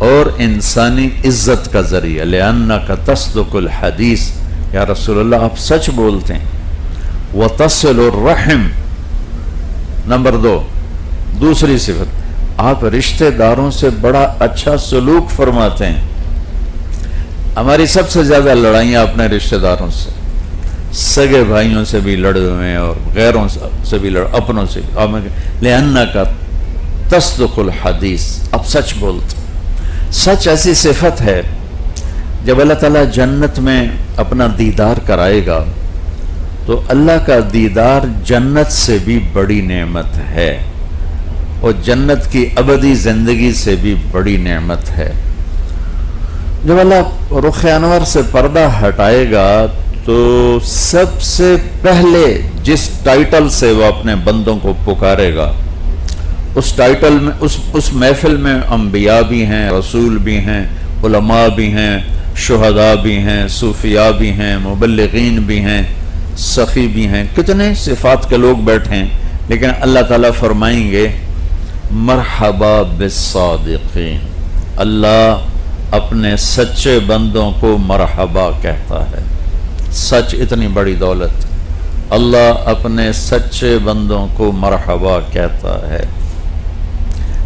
اور انسانی عزت کا ذریعہ. لِأَنَّكَ تَصْدُقُ الْحَدِيث، یا رسول اللہ آپ سچ بولتے ہیں. وَتَصِلُ الرَّحِمْ، نمبر 2 دوسری صفت، آپ رشتہ داروں سے بڑا اچھا سلوک فرماتے ہیں. ہماری سب سے زیادہ لڑائیاں اپنے رشتہ داروں سے، سگے بھائیوں سے بھی لڑے ہوئے ہیں اور غیروں سے بھی اپنوں سے. لِأَنَّكَ تَصْدُقُ الْحَدِيث، آپ سچ بولتے. سچ ایسی صفت ہے جب اللہ تعالیٰ جنت میں اپنا دیدار کرائے گا تو اللہ کا دیدار جنت سے بھی بڑی نعمت ہے اور جنت کی ابدی زندگی سے بھی بڑی نعمت ہے. جب اللہ رخ انور سے پردہ ہٹائے گا تو سب سے پہلے جس ٹائٹل سے وہ اپنے بندوں کو پکارے گا، اس ٹائٹل میں اس محفل میں انبیاء بھی ہیں، رسول بھی ہیں، علماء بھی ہیں، شہداء بھی ہیں، صوفیاء بھی ہیں، مبلغین بھی ہیں، سخی بھی ہیں، کتنے صفات کے لوگ بیٹھے ہیں. لیکن اللہ تعالیٰ فرمائیں گے مرحبا بالصادقین. اللہ اپنے سچے بندوں کو مرحبا کہتا ہے. سچ اتنی بڑی دولت، اللہ اپنے سچے بندوں کو مرحبا کہتا ہے.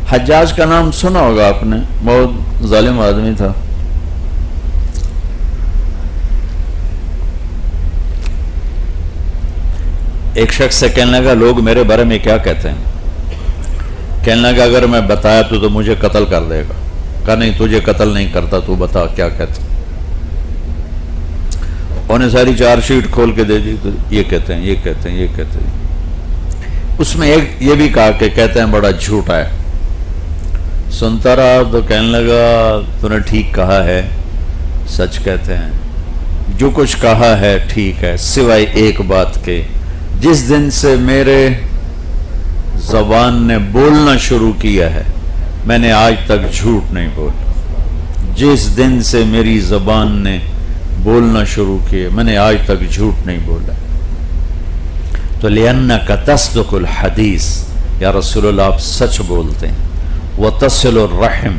حجاج کا نام سنا ہوگا آپ نے، بہت ظالم آدمی تھا. ایک شخص سے کہنے لگا لوگ میرے بارے میں کیا کہتے ہیں؟ کہنے لگا اگر میں بتایا تو مجھے قتل کر دے گا. کہا نہیں تجھے قتل نہیں کرتا، تو بتا کیا کہتے ہیں. انہیں ساری چار شیٹ کھول کے دے دی، تو یہ کہتے ہیں، یہ کہتے ہیں، یہ کہتے ہیں. اس میں ایک یہ بھی کہا کہ کہتے ہیں بڑا جھوٹا ہے. سنتا رہا تو کہنے لگا تو نے ٹھیک کہا ہے، سچ کہتے ہیں، جو کچھ کہا ہے ٹھیک ہے، سوائے ایک بات کے جس دن سے میرے زبان نے بولنا شروع کیا ہے میں نے آج تک جھوٹ نہیں بولا. جس دن سے میری زبان نے بولنا شروع کیا میں نے آج تک جھوٹ نہیں بولا. تو لِأَنَّكَ تَصْدُقُ الْحَدِيث، یا رسول اللہ آپ سچ بولتے ہیں. وَتَصِلُ الرَّحِمْ،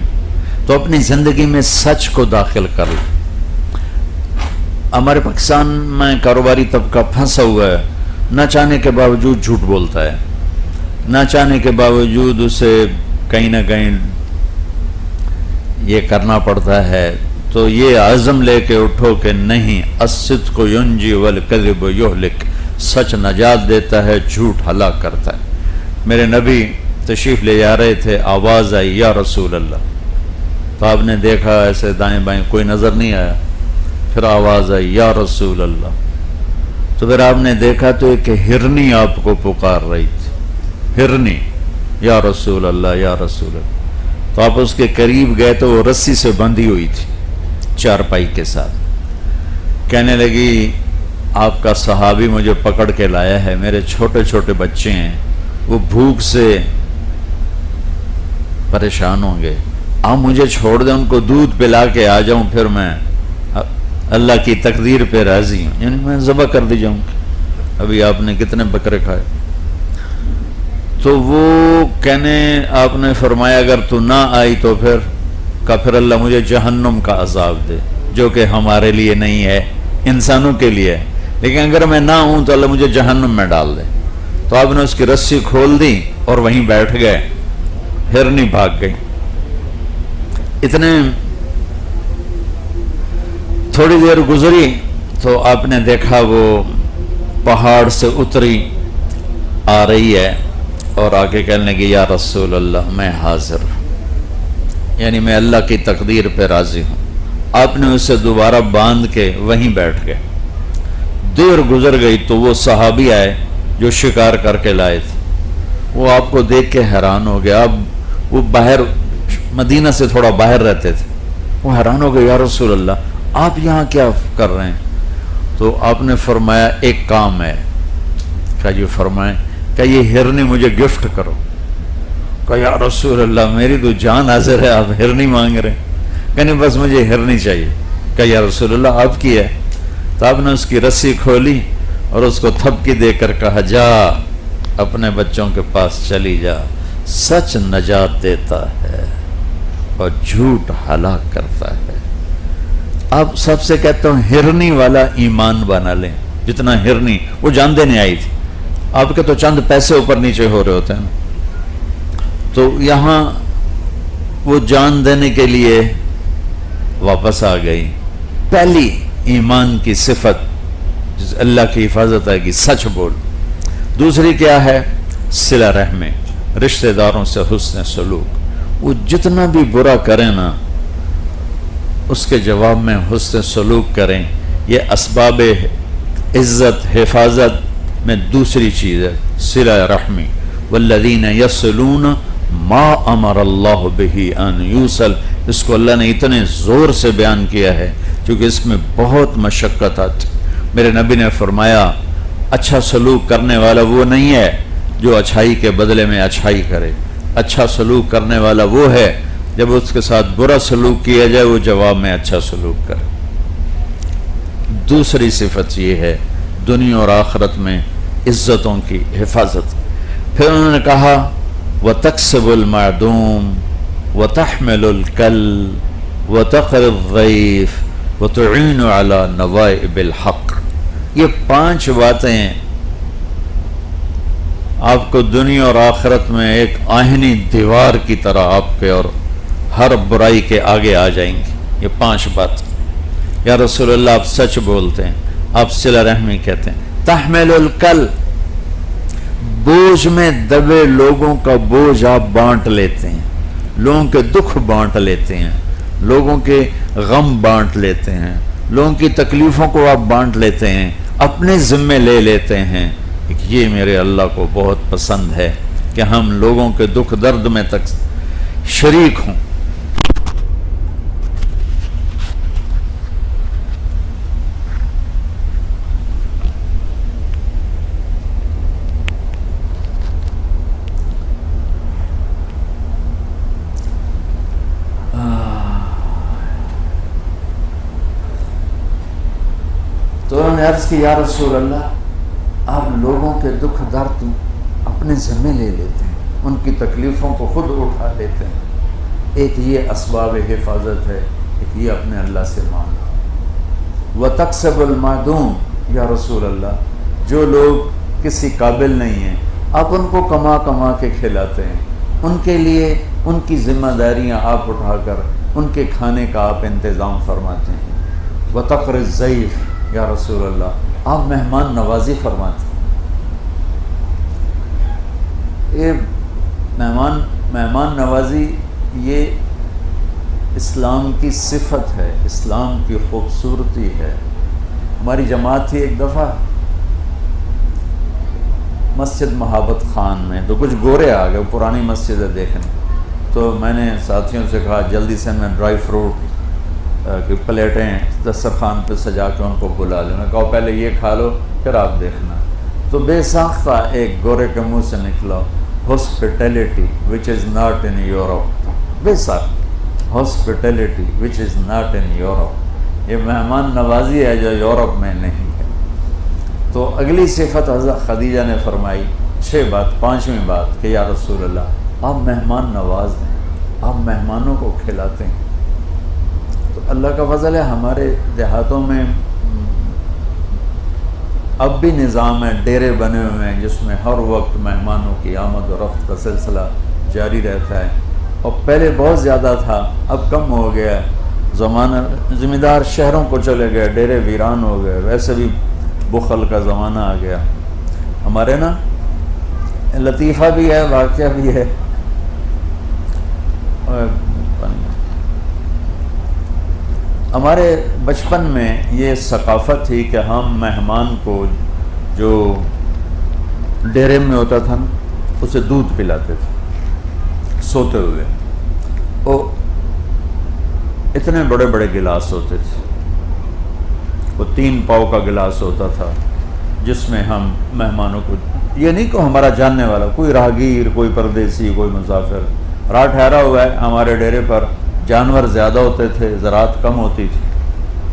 تو اپنی زندگی میں سچ کو داخل کر لیں. ہمارے پاکستان میں کاروباری طبقہ پھنسا ہوا ہے، نہ چاہنے کے باوجود جھوٹ بولتا ہے، نہ چاہنے کے باوجود اسے کہیں نہ کہیں یہ کرنا پڑتا ہے. تو یہ عزم لے کے اٹھو کہ نہیں، الصدق ینجی والکذب یہلک، سچ نجات دیتا ہے، جھوٹ ہلاک کرتا ہے. میرے نبی تشریف لے جا رہے تھے، آواز آئی یا رسول اللہ. تو آپ نے دیکھا ایسے دائیں بائیں کوئی نظر نہیں آیا. پھر آواز آئی یا رسول اللہ. تو پھر آپ نے دیکھا تو ایک ہرنی آپ کو پکار رہی تھی. ہرنی، یا رسول اللہ، یا رسول اللہ. تو آپ اس کے قریب گئے تو وہ رسی سے بندھی ہوئی تھی چارپائی کے ساتھ. کہنے لگی آپ کا صحابی مجھے پکڑ کے لایا ہے، میرے چھوٹے چھوٹے بچے ہیں، وہ بھوک سے پریشان ہوں گے، آپ مجھے چھوڑ دیں، ان کو دودھ پلا کے آ جاؤں، پھر میں اللہ کی تقدیر پہ راضی ہوں، یعنی میں ذبح کر دی جاؤں. ابھی آپ نے کتنے بکرے کھائے؟ تو وہ کہنے آپ نے فرمایا اگر تو نہ آئی تو پھر اللہ مجھے جہنم کا عذاب دے، جو کہ ہمارے لیے نہیں ہے، انسانوں کے لیے ہے، لیکن اگر میں نہ ہوں تو اللہ مجھے جہنم میں ڈال دے. تو آپ نے اس کی رسی کھول دی اور وہیں بیٹھ گئے. ہرنی بھاگ گئی. اتنے تھوڑی دیر گزری تو آپ نے دیکھا وہ پہاڑ سے اتری آ رہی ہے اور آگے کہنے لگی یا رسول اللہ میں حاضر، یعنی میں اللہ کی تقدیر پہ راضی ہوں. آپ نے اسے دوبارہ باندھ کے وہیں بیٹھ گئے. دیر گزر گئی تو وہ صحابی آئے جو شکار کر کے لائے تھے. وہ آپ کو دیکھ کے حیران ہو گیا. اب وہ باہر مدینہ سے تھوڑا باہر رہتے تھے. وہ حیران ہو گئے یا رسول اللہ آپ یہاں کیا کر رہے ہیں؟ تو آپ نے فرمایا ایک کام ہے. کہا جی فرمائیں. کہ یہ ہرنی مجھے گفٹ کرو. کہا یا رسول اللہ میری تو جان حاضر ہے، آپ ہرنی مانگ رہے ہیں؟ کہ نہیں بس مجھے ہرنی چاہیے. کہا یا رسول اللہ آپ کی ہے. تو آپ نے اس کی رسی کھولی اور اس کو تھپکی دے کر کہا جا اپنے بچوں کے پاس چلی جا، سچ نجات دیتا ہے. اور جھوٹ ہلاک کرتا ہے۔ اب سب سے کہتا ہوں ہرنی والا ایمان بنا لیں، جتنا ہرنی وہ جان دینے آئی تھی، آپ کے تو چند پیسے اوپر نیچے ہو رہے ہوتے ہیں، تو یہاں وہ جان دینے کے لیے واپس آ گئی۔ پہلی ایمان کی صفت جس اللہ کی حفاظت آئے گی، سچ بول۔ دوسری کیا ہے؟ صلہ رحمی، رشتہ داروں سے حسن سلوک۔ وہ جتنا بھی برا کریں نا اس کے جواب میں حسن سلوک کریں، یہ اسباب عزت حفاظت میں دوسری چیز ہے، صلہ رحمی۔ والذین یصلون ما امر اللہ بہ ان یوصل، اس کو اللہ نے اتنے زور سے بیان کیا ہے کیونکہ اس میں بہت مشقت آتی۔ میرے نبی نے فرمایا اچھا سلوک کرنے والا وہ نہیں ہے جو اچھائی کے بدلے میں اچھائی کرے، اچھا سلوک کرنے والا وہ ہے جب اس کے ساتھ برا سلوک کیا جائے وہ جواب میں اچھا سلوک کرے۔ دوسری صفت یہ ہے دنیا اور آخرت میں عزتوں کی حفاظت۔ پھر انہوں نے کہا وَتَكْسِبُ الْمَعْدُومَ وَتَحْمِلُ الْكَلِّ وَتَقْرِي الضَّيْفَ وَتُعِينُ عَلَى نَوَائِبِ الْحَقِّ۔ یہ 5 باتیں آپ کو دنیا اور آخرت میں ایک آہنی دیوار کی طرح آپ کے اور ہر برائی کے آگے آ جائیں گی۔ یہ 5 بات۔ یا رسول اللہ آپ سچ بولتے ہیں، آپ صلہ رحمی کہتے ہیں۔ تحمل الکل، بوجھ میں دبے لوگوں کا بوجھ آپ بانٹ لیتے ہیں، لوگوں کے دکھ بانٹ لیتے ہیں، لوگوں کے غم بانٹ لیتے ہیں، لوگوں کی تکلیفوں کو آپ بانٹ لیتے ہیں، اپنے ذمے لے لیتے ہیں۔ یہ میرے اللہ کو بہت پسند ہے کہ ہم لوگوں کے دکھ درد میں تک شریک ہوں۔ تو انہوں نے عرض کی یا رسول اللہ آپ لوگوں کے دکھ درد اپنے ذمہ لے لیتے ہیں، ان کی تکلیفوں کو خود اٹھا لیتے ہیں۔ ایک یہ اسباب حفاظت ہے، ایک یہ اپنے اللہ سے مانگنا۔ وَتَكْسِبُ الْمَعْدُومَ، یا رسول اللہ جو لوگ کسی قابل نہیں ہیں آپ ان کو کما کما کے کھلاتے ہیں، ان کے لیے ان کی ذمہ داریاں آپ اٹھا کر ان کے کھانے کا آپ انتظام فرماتے ہیں۔ وَتَقْرِي الضَّيْفَ، یا رسول اللہ آپ مہمان نوازی فرماتے ہیں۔ یہ مہمان نوازی یہ اسلام کی صفت ہے، اسلام کی خوبصورتی ہے۔ ہماری جماعت تھی ایک دفعہ مسجد محبت خان میں، تو کچھ گورے آ گئے، پرانی مسجد ہے دیکھنے، تو میں نے ساتھیوں سے کہا جلدی سے میں ڈرائی فروٹ کی پلیٹیں دسترخوان پہ سجا کے ان کو بلا لیں۔ میں کہا پہلے یہ کھا لو پھر آپ دیکھنا۔ تو بے ساختہ ایک گورے کے منہ سے نکلا hospitality which is not in Europe, بے ساختہ hospitality which is not in Europe, یہ مہمان نوازی ہے جو یورپ میں نہیں ہے۔ تو اگلی صفت حضرت خدیجہ نے فرمائی 6 بات، 5ویں بات کہ یا رسول اللہ آپ مہمان نواز ہیں، آپ مہمانوں کو کھلاتے ہیں۔ تو اللہ کا فضل ہے ہمارے دیہاتوں میں اب بھی نظام ہے، ڈیرے بنے ہوئے ہیں جس میں ہر وقت مہمانوں کی آمد و رفت کا سلسلہ جاری رہتا ہے، اور پہلے بہت زیادہ تھا، اب کم ہو گیا ہے۔ زمانہ ذمہ دار شہروں کو چلے گئے، ڈیرے ویران ہو گئے، ویسے بھی بخل کا زمانہ آ گیا۔ ہمارے نا لطیفہ بھی ہے، واقعہ بھی ہے۔ ہمارے بچپن میں یہ ثقافت تھی کہ ہم مہمان کو جو ڈیرے میں ہوتا تھا نا اسے دودھ پلاتے تھے سوتے ہوئے، وہ اتنے بڑے بڑے گلاس ہوتے تھے، وہ 3 پاؤ کا گلاس ہوتا تھا جس میں ہم مہمانوں کو، یہ نہیں کہ ہمارا جاننے والا کوئی راہگیر، کوئی پردیسی، کوئی مسافر رات ٹھہرا ہوا ہے، ہمارے ڈیرے پر جانور زیادہ ہوتے تھے، زراعت کم ہوتی تھی،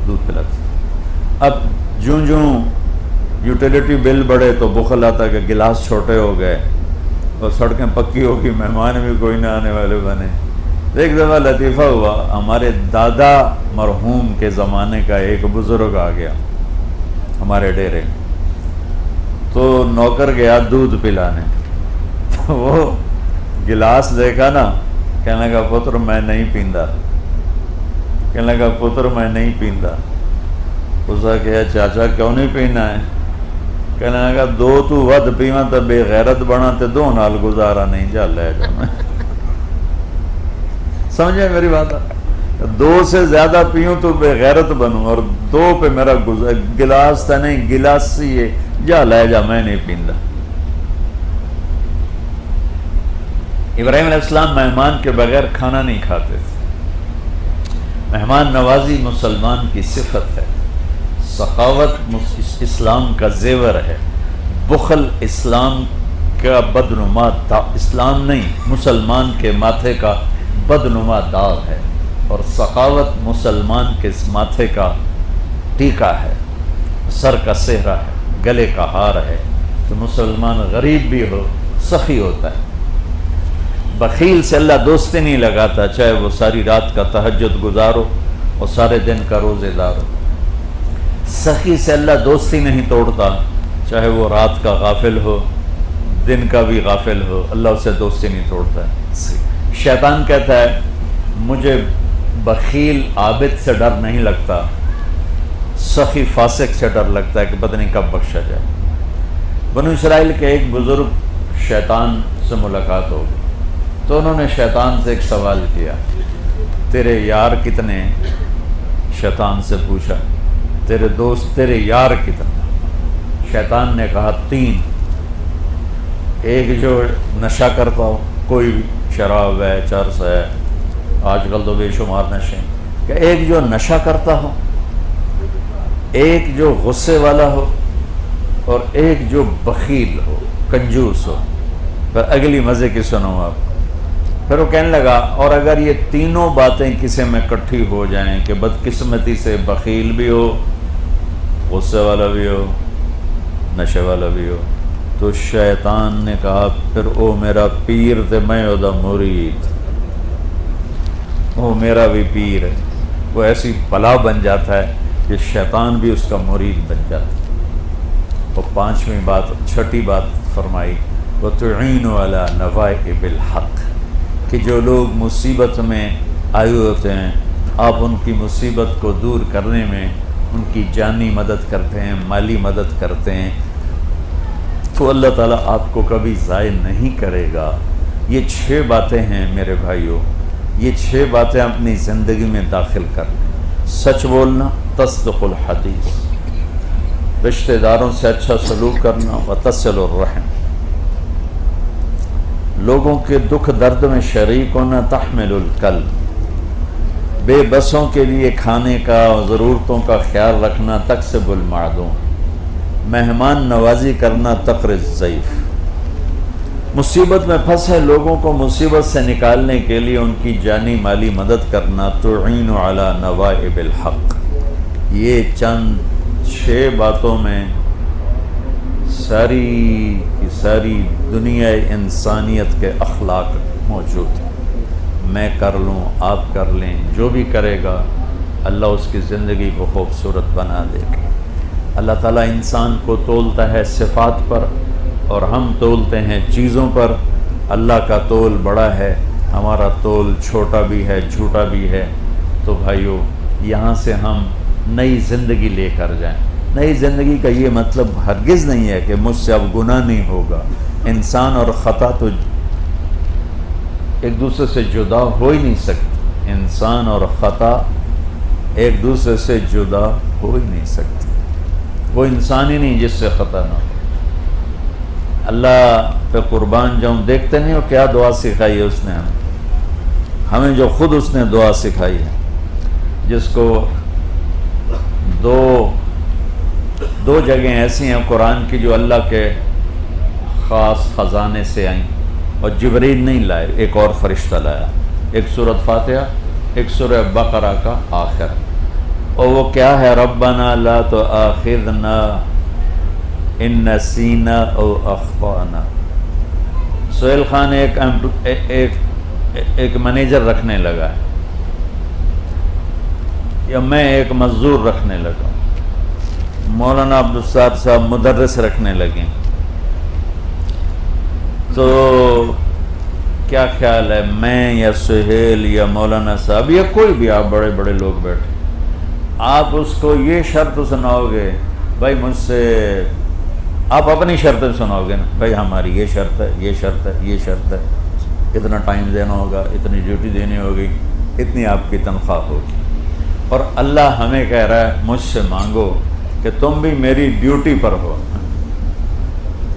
دودھ پلاتے تھے۔ اب جوں یوٹیلیٹی بل بڑھے تو بخل آتا کہ گلاس چھوٹے ہو گئے اور سڑکیں پکی ہوگی، مہمان بھی کوئی نہ آنے والے بنے، ایک دفعہ لطیفہ ہوا، ہمارے دادا مرحوم کے زمانے کا ایک بزرگ آ گیا ہمارے ڈیرے، تو نوکر گیا دودھ پلانے، تو وہ گلاس دیکھا نا، کہنے لگا پتر میں نہیں پیندا، کہنے لگا پتر میں نہیں پیندا۔ اس نے کہا چاچا کیوں نہیں پینا ہے؟ کہنے لگا دو تو ود پیواں تو بے غیرت بنا تے دو نال گزارا نہیں، جا لے جا میں سمجھے میری بات؟ دو سے زیادہ پیوں تو بے غیرت بنوں، اور دو پہ میرا گلاس تا نہیں گلاسی ہے، جا لے جا میں نہیں پیندا۔ ابراہیم علیہ السلام مہمان کے بغیر کھانا نہیں کھاتے تھے۔ مہمان نوازی مسلمان کی صفت ہے، سخاوت اسلام کا زیور ہے، بخل اسلام کا بدنما اسلام نہیں مسلمان کے ماتھے کا بدنما داغ ہے، اور سخاوت مسلمان کے ماتھے کا ٹیکا ہے، سر کا سہرا ہے، گلے کا ہار ہے۔ تو مسلمان غریب بھی ہو سخی ہوتا ہے۔ بخیل سے اللہ دوستی نہیں لگاتا، چاہے وہ ساری رات کا تہجد گزارو اور سارے دن کا روزے دار ہو۔ سخی سے اللہ دوستی نہیں توڑتا، چاہے وہ رات کا غافل ہو دن کا بھی غافل ہو، اللہ اسے دوستی نہیں توڑتا ہے۔ شیطان کہتا ہے مجھے بخیل عابد سے ڈر نہیں لگتا، سخی فاسق سے ڈر لگتا ہے کہ پتہ نہیں کب بخشا جائے۔ بنو اسرائیل کے ایک بزرگ شیطان سے ملاقات ہو گئی، تو انہوں نے شیطان سے ایک سوال کیا، تیرے یار کتنے؟ شیطان سے پوچھا تیرے دوست تیرے یار کتنے؟ شیطان نے کہا 3، ایک جو نشہ کرتا ہو، کوئی بھی شراب ہے، چرس ہے، آج کل تو بے شمار نشے ہیں، کہ ایک جو نشہ کرتا ہو، ایک جو غصے والا ہو، اور ایک جو بخیل ہو، کنجوس ہو۔ پر اگلی مزے کی سنو آپ۔ پھر وہ کہنے لگا اور اگر یہ تینوں باتیں کسی میں کٹھی ہو جائیں کہ بدقسمتی سے بخیل بھی ہو، غصے والا بھی ہو، نشے والا بھی ہو، تو شیطان نے کہا پھر او میرا پیر تے میں او دا مرید، وہ میرا بھی پیر ہے۔ وہ ایسی بلا بن جاتا ہے کہ شیطان بھی اس کا مرید بن جاتا ہے۔ اور 5ویں بات، چھٹی بات فرمائی وَتُعِينُ عَلَى نَوَائِبِ الْحَقِّ، کہ جو لوگ مصیبت میں آئے ہوتے ہیں آپ ان کی مصیبت کو دور کرنے میں ان کی جانی مدد کرتے ہیں، مالی مدد کرتے ہیں، تو اللہ تعالیٰ آپ کو کبھی ضائع نہیں کرے گا۔ یہ 6 باتیں ہیں میرے بھائیوں، یہ 6 باتیں اپنی زندگی میں داخل کر لیں۔ سچ بولنا، تصدق الحدیث، رشتہ داروں سے اچھا سلوک کرنا، وتصل الرحم، لوگوں کے دکھ درد میں شریک ہونا، تحمل الکلب، بے بسوں کے لیے کھانے کا اور ضرورتوں کا خیال رکھنا، تکسب المعدوم، مہمان نوازی کرنا، تقر الضیف، مصیبت میں پھنسے لوگوں کو مصیبت سے نکالنے کے لیے ان کی جانی مالی مدد کرنا، تعین علی نوائب الحق۔ یہ چند 6 باتوں میں ساری کی ساری دنیا انسانیت کے اخلاق موجود ہیں۔ میں کر لوں، آپ کر لیں، جو بھی کرے گا اللہ اس کی زندگی کو خوبصورت بنا دے گا۔ اللہ تعالیٰ انسان کو تولتا ہے صفات پر اور ہم تولتے ہیں چیزوں پر۔ اللہ کا تول بڑا ہے، ہمارا تول چھوٹا بھی ہے، جھوٹا بھی ہے۔ تو بھائیو یہاں سے ہم نئی زندگی لے کر جائیں۔ نئی زندگی کا یہ مطلب ہرگز نہیں ہے کہ مجھ سے اب گناہ نہیں ہوگا۔ انسان اور خطا تو ایک دوسرے سے جدا ہو ہی نہیں سکتی، انسان اور خطا ایک دوسرے سے جدا ہو ہی نہیں سکتی۔ وہ انسان ہی نہیں جس سے خطا نہ ہو۔ اللہ پہ قربان جاؤں، دیکھتے نہیں ہو کیا دعا سکھائی ہے اس نے ہمیں جو خود اس نے دعا سکھائی ہے، جس کو دو جگہیں ایسی ہیں قرآن کی جو اللہ کے خاص خزانے سے آئیں اور جبریل نہیں لائے، ایک اور فرشتہ لایا، ایک سورۃ فاتحہ، ایک سورہ بقرہ کا آخر، اور وہ کیا ہے؟ ربنا لا تؤاخذنا ان نسینا او اخطانا۔ سہیل خان ایک ایک مینیجر رکھنے لگا یا میں ایک مزدور رکھنے لگا، مولانا عبدالستار صاحب مدرس رکھنے لگے، تو کیا خیال ہے میں یا سہیل یا مولانا صاحب یا کوئی بھی، آپ بڑے بڑے لوگ بیٹھے، آپ اس کو یہ شرط سناؤ گے بھائی مجھ سے، آپ اپنی شرطیں سناؤ گے نا، بھائی ہماری یہ شرط ہے، یہ شرط ہے، یہ شرط ہے، اتنا ٹائم دینا ہوگا، اتنی ڈیوٹی دینی ہوگی، اتنی آپ کی تنخواہ ہوگی، اور اللہ ہمیں کہہ رہا ہے مجھ سے مانگو کہ تم بھی میری ڈیوٹی پر ہو،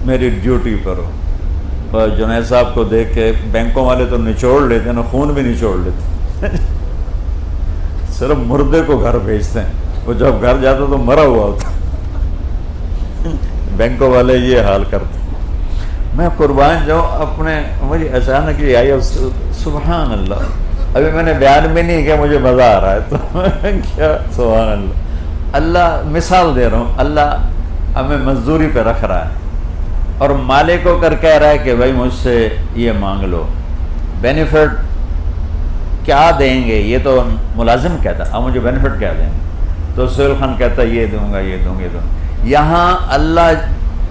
میری ڈیوٹی پر ہو۔ اور جنید صاحب کو دیکھ کے بینکوں والے تو نچوڑ لیتے ہیں، خون بھی نچوڑ لیتے، صرف مردے کو گھر بھیجتے ہیں، وہ جب گھر جاتا تو مرا ہوا ہوتا، بینکوں والے یہ حال کرتے۔ میں قربان جاؤں اپنے، مجھے اچانک یہ آئی، سبحان اللہ، ابھی میں نے بیان بھی نہیں کیا، مجھے مزہ آ رہا ہے تو کیا سبحان اللہ، اللہ مثال دے رہا ہوں، اللہ ہمیں مزدوری پہ رکھ رہا ہے اور مالک کو کر کہہ رہا ہے کہ بھائی مجھ سے یہ مانگ لو، بینیفٹ کیا دیں گے، یہ تو ملازم کہتا اب مجھے بینیفٹ کیا دیں گے، تو سہیل خان کہتا یہ دوں گا، یہ دوں گا، یہ دوں گا۔ یہاں اللہ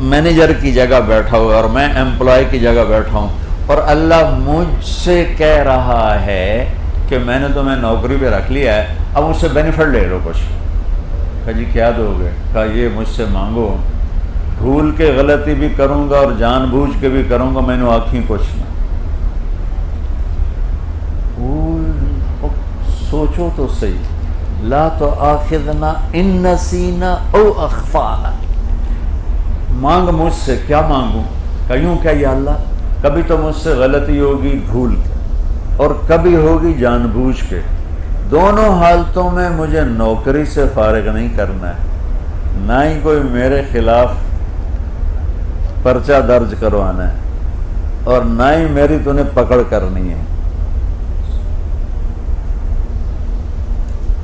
مینیجر کی جگہ بیٹھا ہوا ہے اور میں امپلائی کی جگہ بیٹھا ہوں، اور اللہ مجھ سے کہہ رہا ہے کہ میں نے تمہیں نوکری پہ رکھ لیا ہے، اب مجھ سے بینیفٹ لے لو کچھ۔ کہا جی کیا دو گے؟ کہا یہ مجھ سے مانگو، بھول کے غلطی بھی کروں گا اور جان بوجھ کے بھی کروں گا، میں نے آنکھیں کچھ نہ۔ سوچو تو صحیح، لا تو آخذنا ان نسینا او اخفانا، مانگ مجھ سے، کیا مانگوں؟ کہوں کیا یا اللہ، کبھی تو مجھ سے غلطی ہوگی بھول کے اور کبھی ہوگی جان بوجھ کے، دونوں حالتوں میں مجھے نوکری سے فارغ نہیں کرنا ہے، نہ ہی کوئی میرے خلاف پرچہ درج کروانا ہے اور نہ ہی میری تو نے پکڑ کرنی ہے۔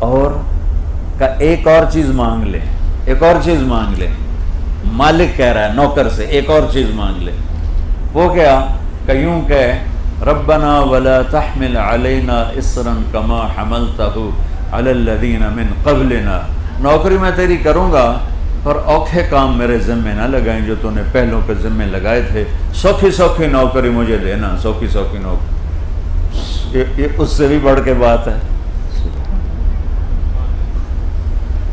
اور کا ایک اور چیز مانگ لے، ایک اور چیز مانگ لے، مالک کہہ رہا ہے نوکر سے ایک اور چیز مانگ لے، وہ کیا کہ یوں کہ ربنا ولا تحمل علینا اسرا کما حملتہ علی الذین من قبلنا، نوکری میں تیری کروں گا پر اوکھے کام میرے ذمے نہ لگائیں جو تو نے پہلوں کے ذمے لگائے تھے، سوکھی سوکھی نوکری مجھے دینا، سوکھی سوکھی نوکری، یہ اس سے بھی بڑھ کے بات ہے۔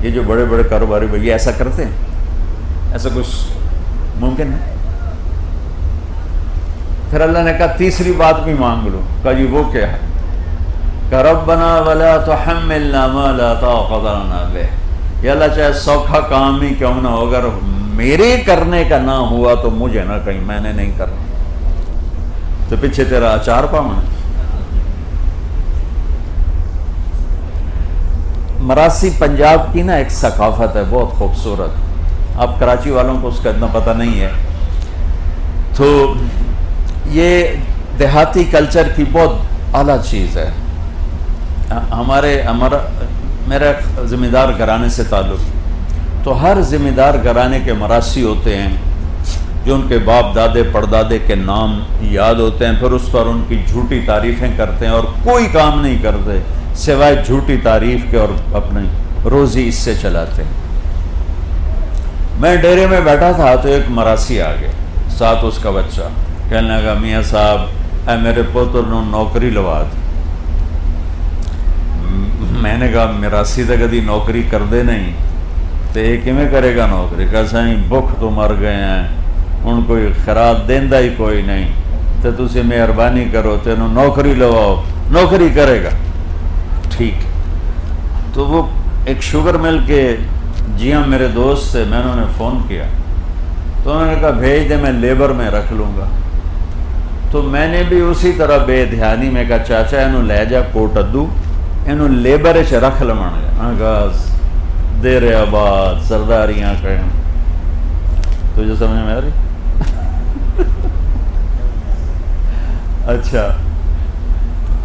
یہ جو بڑے بڑے کاروباری بھائی ایسا کرتے ہیں، ایسا کچھ ممکن ہے؟ پھر اللہ نے کہا تیسری بات بھی مانگ لو، کہا جی وہ کیا ہے؟ کہ ربنا ولا تحملنا ما لا طاقت لنا بہ، یا اللہ چاہے سوکھا کام ہی کیوں نہ ہو، اگر میرے کرنے کا نہ ہوا تو مجھے نہ کہیں، میں نے نہیں کرنا، تو پیچھے تیرا اچار پاؤں۔ مراسی پنجاب کی نا ایک ثقافت ہے بہت خوبصورت، آپ کراچی والوں کو اس کا اتنا پتہ نہیں ہے، تو یہ دیہاتی کلچر کی بہت اعلیٰ چیز ہے۔ میرا ذمہ دار گھرانے سے تعلق، تو ہر ذمہ دار گھرانے کے مراسی ہوتے ہیں جو ان کے باپ دادے پردادے کے نام یاد ہوتے ہیں، پھر اس پر ان کی جھوٹی تعریفیں کرتے ہیں اور کوئی کام نہیں کرتے سوائے جھوٹی تعریف کے اور اپنی روزی اس سے چلاتے ہیں۔ میں ڈیرے میں بیٹھا تھا تو ایک مراسی آ گیا، ساتھ اس کا بچہ، کہنے لگا میاں صاحب اے میرے پوتر نو نوکری لوا دی۔ میں نے کہا مراسی تو کدی نوکری کر دے نہیں تو یہ کیویں کرے گا نوکری؟ کہ سائیں بھوک تو مر گئے ہیں، ان کوئی خراب دیندہ ہی کوئی نہیں، تو تسی مہربانی کرو تینوں نوکری لواؤ، نوکری کرے گا۔ ٹھیک، تو وہ ایک شوگر مل کے جی ہاں میرے دوست سے میں نے فون کیا تو انہوں نے کہا بھیج دے، میں لیبر میں رکھ لوں گا۔ تو میں نے بھی اسی طرح بے دھیانی میں کہا چاچا انہوں لے جا کوٹ ادو، انہوں لیبر چ رکھ لمن گا، دیر آباد سرداریاں کہیں، تجھے سمجھ میں آ رہی؟ اچھا،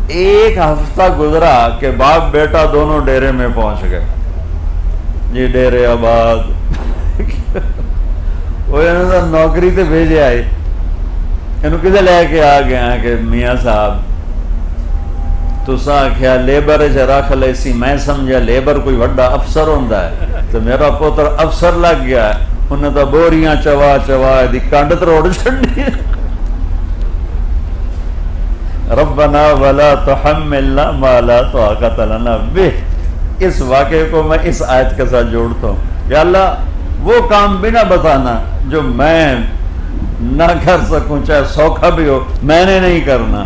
ایک ہفتہ گزرا کہ باپ بیٹا دونوں ڈیرے میں پہنچ گئے، جی ڈیرے آباد وہ نوکری تے بھیجے آئے، انہوں کدھر لے کے آ گیا کہ میاں صاحب تسا آخیا لیبر چ رکھ لے سی، میں سمجھا لیبر کوئی وڈا افسر ہوندا ہے، تو میرا پوتر افسر لگ گیا ہے، انہیں تو بوریاں چوا چوا دی کنڈ تروڑ چھڈی۔ ربنا ولا تحملنا ما لا طاقت لنا به۔ اس واقعے کو میں اس آیت کے ساتھ جوڑتا ہوں، یا اللہ وہ کام بھی نہ بتانا جو میں نہ کر سکوں، چاہے سوکھا بھی ہو، میں نے نہیں کرنا۔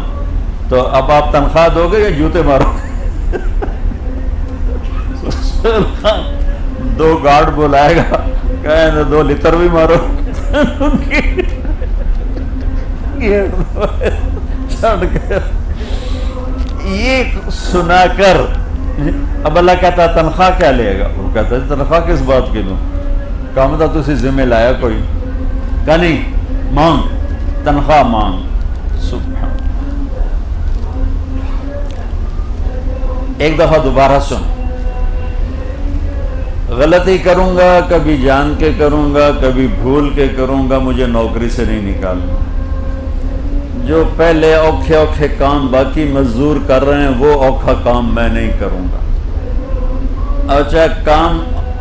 تو اب آپ تنخواہ دو گے یا جوتے مارو گے؟ 2 گارڈ بلائے گا، کہیں 2 لتر بھی مارو چھڑ کر۔ یہ سنا کر اب اللہ کہتا ہے تنخواہ کیا لے گا؟ وہ کہتا ہے تنخواہ کس بات کی دوں؟ کام تھا تسی ذمہ لایا کوئی؟ کہا نہیں، مانگ تنخواہ مانگ۔ سبحان۔ ایک دفعہ دوبارہ سن، غلطی کروں گا، کبھی جان کے کروں گا، کبھی بھول کے کروں گا، مجھے نوکری سے نہیں نکالنا۔ جو پہلے اوکھے اوکھے کام باقی مزدور کر رہے ہیں وہ اوکھا کام میں نہیں کروں گا، اور چاہے کام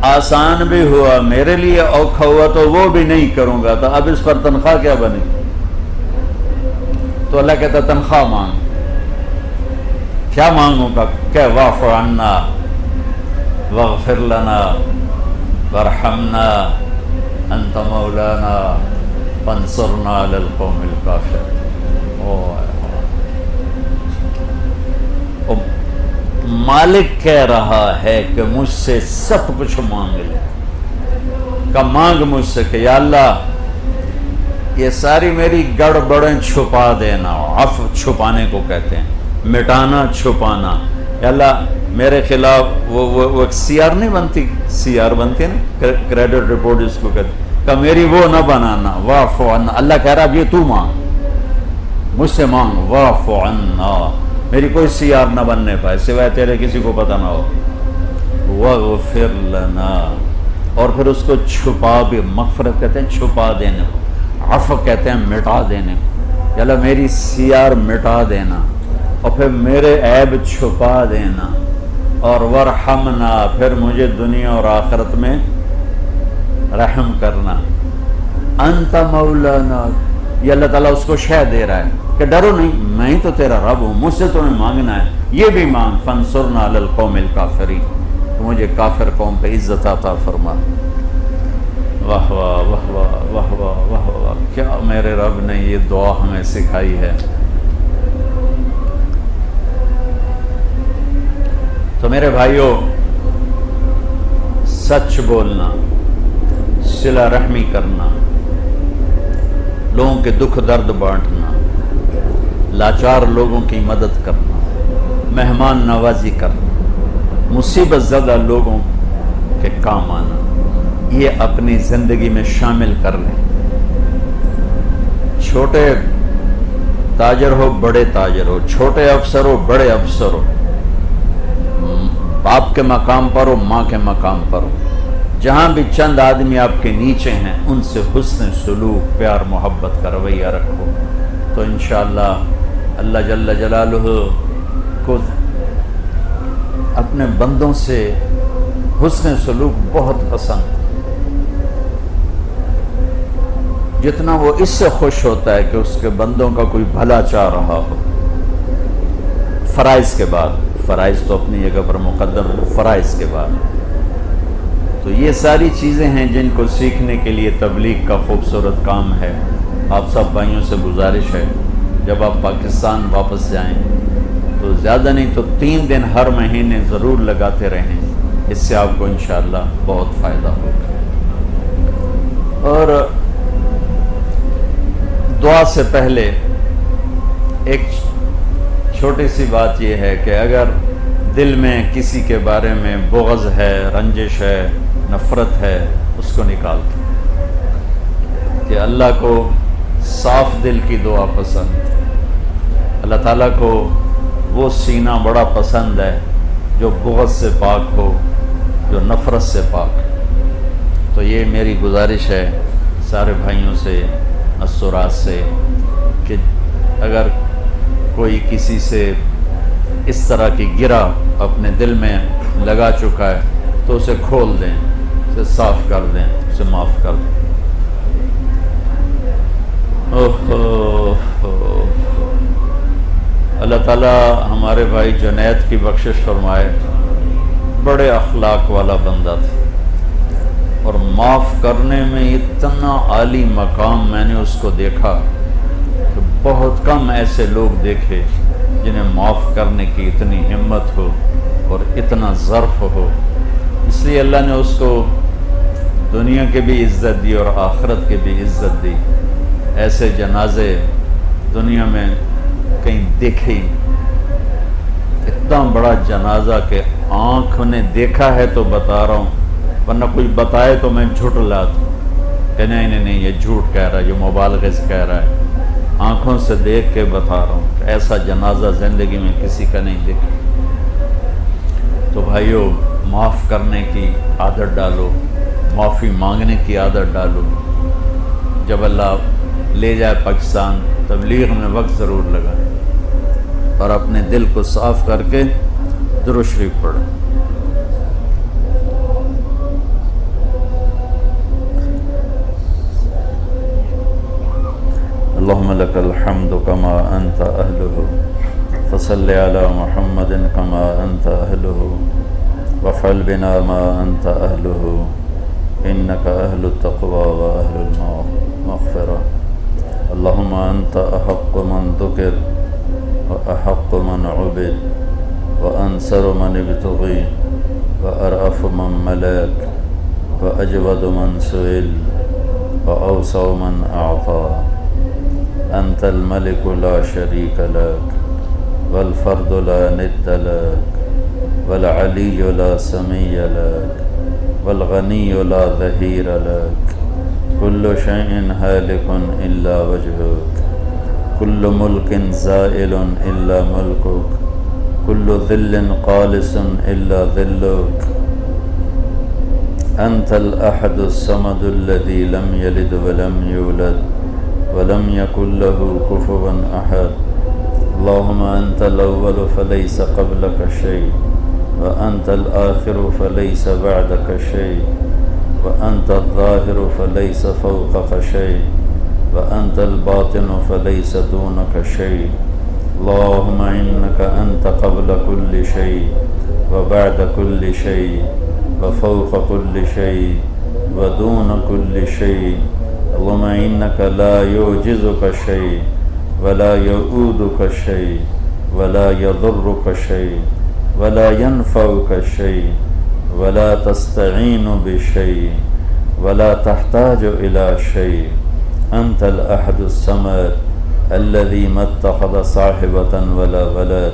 آسان بھی ہوا میرے لیے اوکھا ہوا تو وہ بھی نہیں کروں گا۔ تو اب اس پر تنخواہ کیا بنے؟ تو اللہ کہتا تنخواہ مانگ۔ کیا مانگوں گا؟ کہ واعف عنا واغفر لنا وارحمنا انت مولانا فانصرنا علی القوم الکافرین۔ مالک کہہ رہا ہے کہ مجھ سے سب کچھ مانگ لے، کہ مانگ مجھ سے کہ یا اللہ یہ ساری میری گڑبڑیں چھپا دینا۔ عفو چھپانے کو کہتے ہیں، مٹانا، چھپانا۔ یا اللہ میرے خلاف وہ ایک سی آر نہیں بنتی، سی آر بنتی ہے نا، کریڈٹ رپورٹ جس کو کہتے ہیں، کہ میری وہ نہ بنانا۔ واعف عنا، اللہ کہہ رہا اب یہ تو مانگ، مجھ سے مانگ۔ واعف عنا، میری کوئی سی آر نہ بننے پائے سوائے تیرے، کسی کو پتہ نہ ہو۔ واغفر لنا، اور پھر اس کو چھپا بھی، مغفرت کہتے ہیں چھپا دینے کو، عفو کہتے ہیں مٹا دینے کو۔ یا اللہ میری سی آر مٹا دینا، اور پھر میرے عیب چھپا دینا، اور ورحمنا، پھر مجھے دنیا اور آخرت میں رحم کرنا۔ انت مولانا، یہ اللہ تعالیٰ اس کو شے دے رہا ہے کہ ڈرو نہیں، میں ہی تو تیرا رب ہوں، مجھ سے تمہیں مانگنا ہے، یہ بھی مانگ۔ فانصرنا علی القوم الکافرین، تو مجھے کافر قوم پہ عزت عطا فرما۔ واہ واہ واہ واہ واہ واہ واہ واہ، کیا میرے رب نے یہ دعا ہمیں سکھائی ہے۔ تو میرے بھائیوں، سچ بولنا، صلہ رحمی کرنا، لوگوں کے دکھ درد بانٹنا، لاچار لوگوں کی مدد کرنا، مہمان نوازی کرنا، مصیبت زدہ لوگوں کے کام آنا، یہ اپنی زندگی میں شامل کر لیں۔ چھوٹے تاجر ہو، بڑے تاجر ہو، چھوٹے افسر ہو، بڑے افسر ہو، باپ کے مقام پر ہو، ماں کے مقام پر ہو، جہاں بھی چند آدمی آپ کے نیچے ہیں ان سے حسن سلوک، پیار محبت کا رویہ رکھو، تو انشاءاللہ اللہ جل جلالہ کو اپنے بندوں سے حسن سلوک بہت پسند، جتنا وہ اس سے خوش ہوتا ہے کہ اس کے بندوں کا کوئی بھلا چاہ رہا ہو۔ فرائض کے بعد، فرائض تو اپنی جگہ پر مقدم ہے، فرائض کے بعد تو یہ ساری چیزیں ہیں جن کو سیکھنے کے لیے تبلیغ کا خوبصورت کام ہے۔ آپ سب بھائیوں سے گزارش ہے جب آپ پاکستان واپس جائیں تو زیادہ نہیں تو 3 دن ہر مہینے ضرور لگاتے رہیں، اس سے آپ کو انشاءاللہ بہت فائدہ ہوگا۔ اور دعا سے پہلے ایک چھوٹی سی بات یہ ہے کہ اگر دل میں کسی کے بارے میں بغض ہے، رنجش ہے، نفرت ہے، اس کو نکال دیں، کہ اللہ کو صاف دل کی دعا پسند، اللہ تعالیٰ کو وہ سینہ بڑا پسند ہے جو بغض سے پاک ہو، جو نفرت سے پاک۔ تو یہ میری گزارش ہے سارے بھائیوں سے، اسرات سے، کہ اگر کوئی کسی سے اس طرح کی گرہ اپنے دل میں لگا چکا ہے تو اسے کھول دیں، اسے صاف کر دیں، اسے معاف کر دیں۔ اللہ تعالیٰ ہمارے بھائی جنید کی بخشش فرمائے، بڑے اخلاق والا بندہ تھا اور معاف کرنے میں اتنا عالی مقام میں نے اس کو دیکھا کہ بہت کم ایسے لوگ دیکھے جنہیں معاف کرنے کی اتنی ہمت ہو اور اتنا ظرف ہو۔ اس لیے اللہ نے اس کو دنیا کی بھی عزت دی اور آخرت کی بھی عزت دی۔ ایسے جنازے دنیا میں کہیں دیکھے ہی نہیں۔ اتنا بڑا جنازہ کہ آنکھ نے دیکھا ہے تو بتا رہا ہوں، ورنہ کوئی بتائے تو میں جھوٹ لاتا ہوں کہ نہیں یہ جھوٹ کہہ رہا ہے، یہ مبالغے سے کہہ رہا ہے۔ آنکھوں سے دیکھ کے بتا رہا ہوں کہ ایسا جنازہ زندگی میں کسی کا نہیں دیکھا۔ تو بھائیو، معاف کرنے کی عادت ڈالو، معافی مانگنے کی عادت ڈالو۔ جب اللہ لے جائے پاکستان، تبلیغ میں وقت ضرور لگا، اور اپنے دل کو صاف کر کے درود شریف پڑھو۔ اللهم لك الحمد كما أنت أهله، فصل على محمد كما أنت أهله، وافعل بنا ما أنت أهله، إنك أهل التقوى وأهل المغفرة. اللهم أنت أحق من ذكر وأحق من عبد وأنصر من ابتغي وأرأف من ملك وأجود من سئل وأوسع من أعطى. أنت الملك لا شريك لك والفرد لا ند لك والعلي لا سمي لك والغني لا ظهير لك. كل شيء هالك إلا وجهك، كل ملك زائل إلا ملكك، كل ذل قالص إلا ذلك. أنت الأحد الصمد الذي لم يلد ولم يولد ولم يكن له كفوا أحد. اللهم أنت الأول فليس قبلك شيء، وأنت الآخر فليس بعدك شيء، وأنت الظاهر فليس فوقك شيء، وأنت الباطن فليس دونك شيء. اللهم إنك أنت قبل كل شيء وبعد كل شيء وفوق كل شيء ودون كل شيء. اللهم إنك لا يعجزك شيء ولا يؤودك شيء ولا يضرك شيء ولا ينفعك شيء ولا تستعين بشيء ولا تحتاج إلى شيء. أنت الأحد الصمد الذي ما اتخذ صاحبة ولا ولد.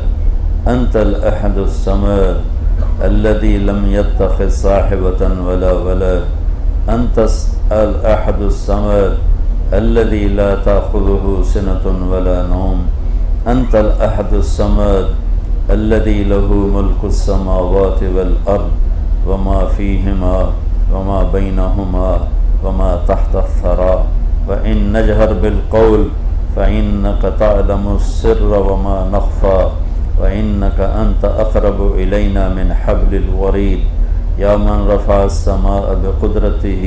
أنت الأحد الصمد الذي لم يتخذ صاحبة ولا ولد. أنت الأحد الصمد الذي لا تأخذه سنة ولا نوم. أنت الأحد الصمد الذي له ملك السماوات والأرض وما فيهما وما بينهما وما تحت الثرى. وإن نجهر بالقول فإنك تعلم السر وما نخفى، وإنك أنت أقرب إلينا من حبل الوريد. يا من رفع السماء بقدرته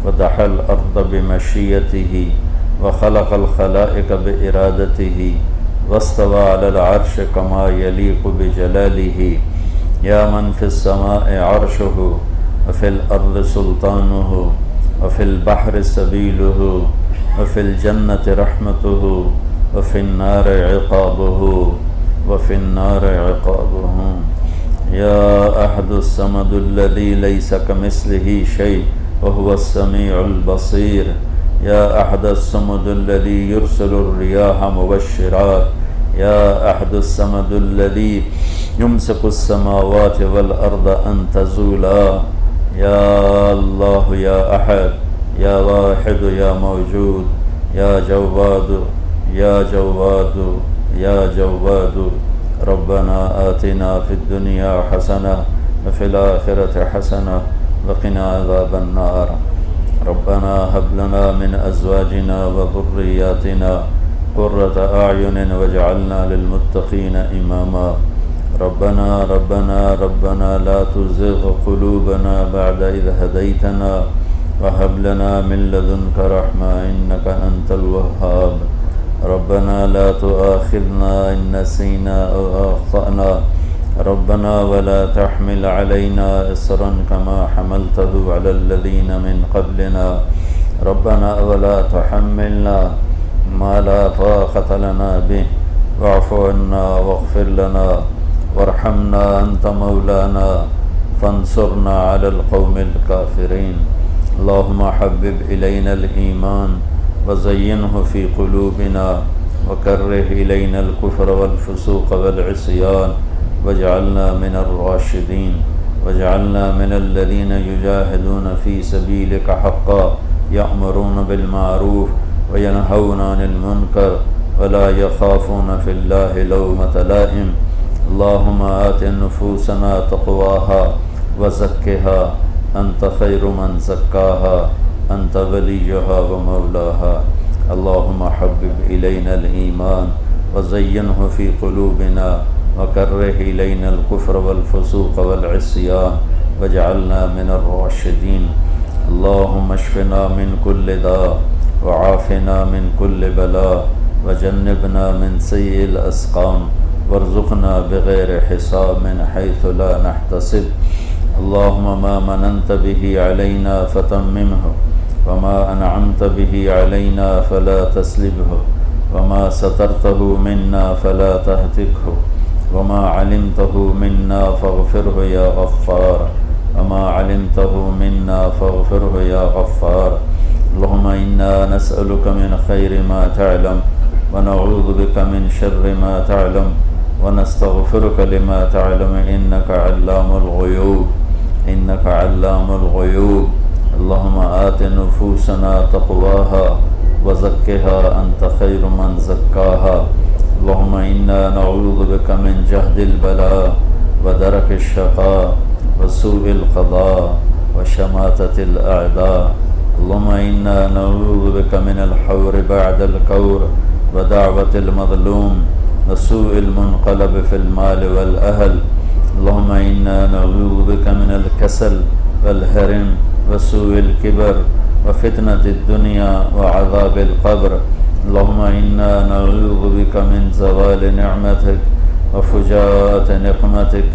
ودحى الأرض بمشيته وخلق الخلائق بإرادته واستوى على العرش كما يليق بجلاله. يا من في السماء عرشه وفي الأرض سلطانه وفي البحر سبيله وفي الجنة رحمته وفي النار عقابه وفي النار عقابه. يا أحد الصمد الذي ليس كمثله شيء وهو السميع البصير. يا أحد الصمد الذي يرسل الرياح مبشرات. يا أحد الصمد الذي يمسك السماوات والأرض أن تزولا. يا الله يا أحد يا واحد يا موجود يا جواد يا جواد يا جواد. ربنا آتنا في الدنيا حسنة وفي الآخرة حسنة وقنا عذاب النار. ربنا هب لنا من أزواجنا وذرياتنا قرة أعين واجعلنا للمتقين إماما. ربنا ربنا ربنا لا تزغ قلوبنا بعد إذ هديتنا وهب لنا من لدنك رحمة إنك أنت الوهاب. ربنا لا تؤاخذنا إن نسينا أو أخطأنا. ربنا ولا تحمل علينا إصرا كما حملته على الذين من قبلنا. ربنا ولا تحملنا ما لا طاقة لنا به واعف عنا واغفر لنا وارحمنا أنت مولانا فانصرنا على القوم الكافرين. اللهم حبب إلينا الإيمان وزينه في قلوبنا وكره إلينا الكفر والفسوق والعصيان واجعلنا من الراشدين واجعلنا من الذين يجاهدون في سبيلك حقا يأمرون بالمعروف وينهون عن المنكر ولا يخافون في الله لومة لائم. اللهم آت نفوسنا تقواها وزكها أنت خير من زكاها أنت وليها ومولاها. اللهم حبب إلينا الإيمان وزينه في قلوبنا وكره إلينا الكفر والفسوق والعصيان واجعلنا من الراشدين. اللهم اشفنا من كل داء وعافنا من كل بلاء وجنبنا من سيء الأسقام وارزقنا بغير حساب من حيث لا نحتسب. اللهم ما مننت به علينا فتممه وما أنعمت به علينا فلا تسلبه وما سترته منا فلا تهتكه وما علمته منا فاغفره يا غفار وما علمته منا فاغفره يا غفار. اللهم إنا نسألك من خير ما تعلم ونعوذ بك من شر ما تعلم ونستغفرك لما تعلم إنك علام الغيوب إنك علام الغيوب. اللهم آت نفوسنا تقواها وزكها أنت خير من زكاها. اللهم إنا نعوذ بك من جهد البلاء ودرك الشقاء وسوء القضاء وشماتة الأعداء. اللهم إنا نعوذ بك من الحور بعد الكور ودعوة المظلوم وسوء المنقلب في المال والأهل. اللهم إنا نعوذ بك من الكسل والهرم وسوء الكبر وفتنة الدنيا وعذاب القبر. اللهم إنا نعوذ بك من زوال نعمتك وفجاءة نقمتك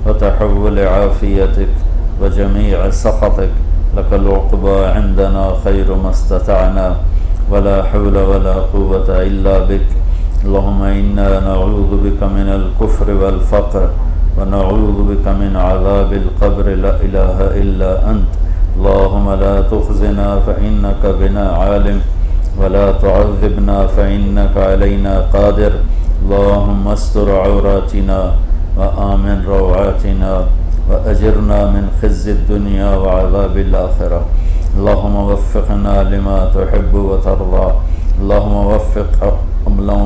وتحول عافيتك وجميع سخطك. لك العقبى عندنا خير ما استطعنا ولا حول ولا قوة إلا بك. اللهم إنا نعوذ بك من الكفر والفقر ونعوذ بك من عذاب القبر لا إله إلا أنت. اللهم لا تخزنا فإنك بنا عالم ولا تعذبنا فإنك علينا قادر. اللهم استر عوراتنا وآمن روعاتنا وأجرنا من خزي الدنيا وعذاب الآخرة. اللهم وفقنا لما تحب وترضى. اللهم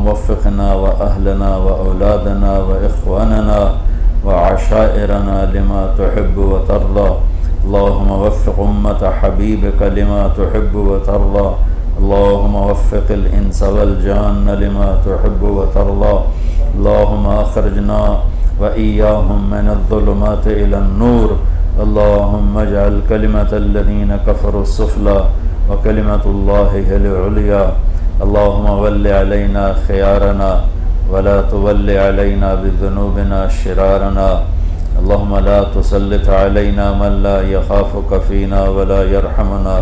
وفقنا وأهلنا وأولادنا وإخواننا وعشائرنا لما تحب وترضى. اللهم وفق أمة حبيبك لما تحب وترضى. اللهم وفق الإنس والجان لما تحب وترضى. اللهم أخرجنا وإياهم من الظلمات إلى النور. اللهم اجعل كلمة الذين كفروا السفلى وكلمة الله هي العليا. اللهم ول علينا خيارنا ولا تول علينا بذنوبنا شرارنا. اللهم لا تسلط علينا من لا يخافك فينا ولا يرحمنا.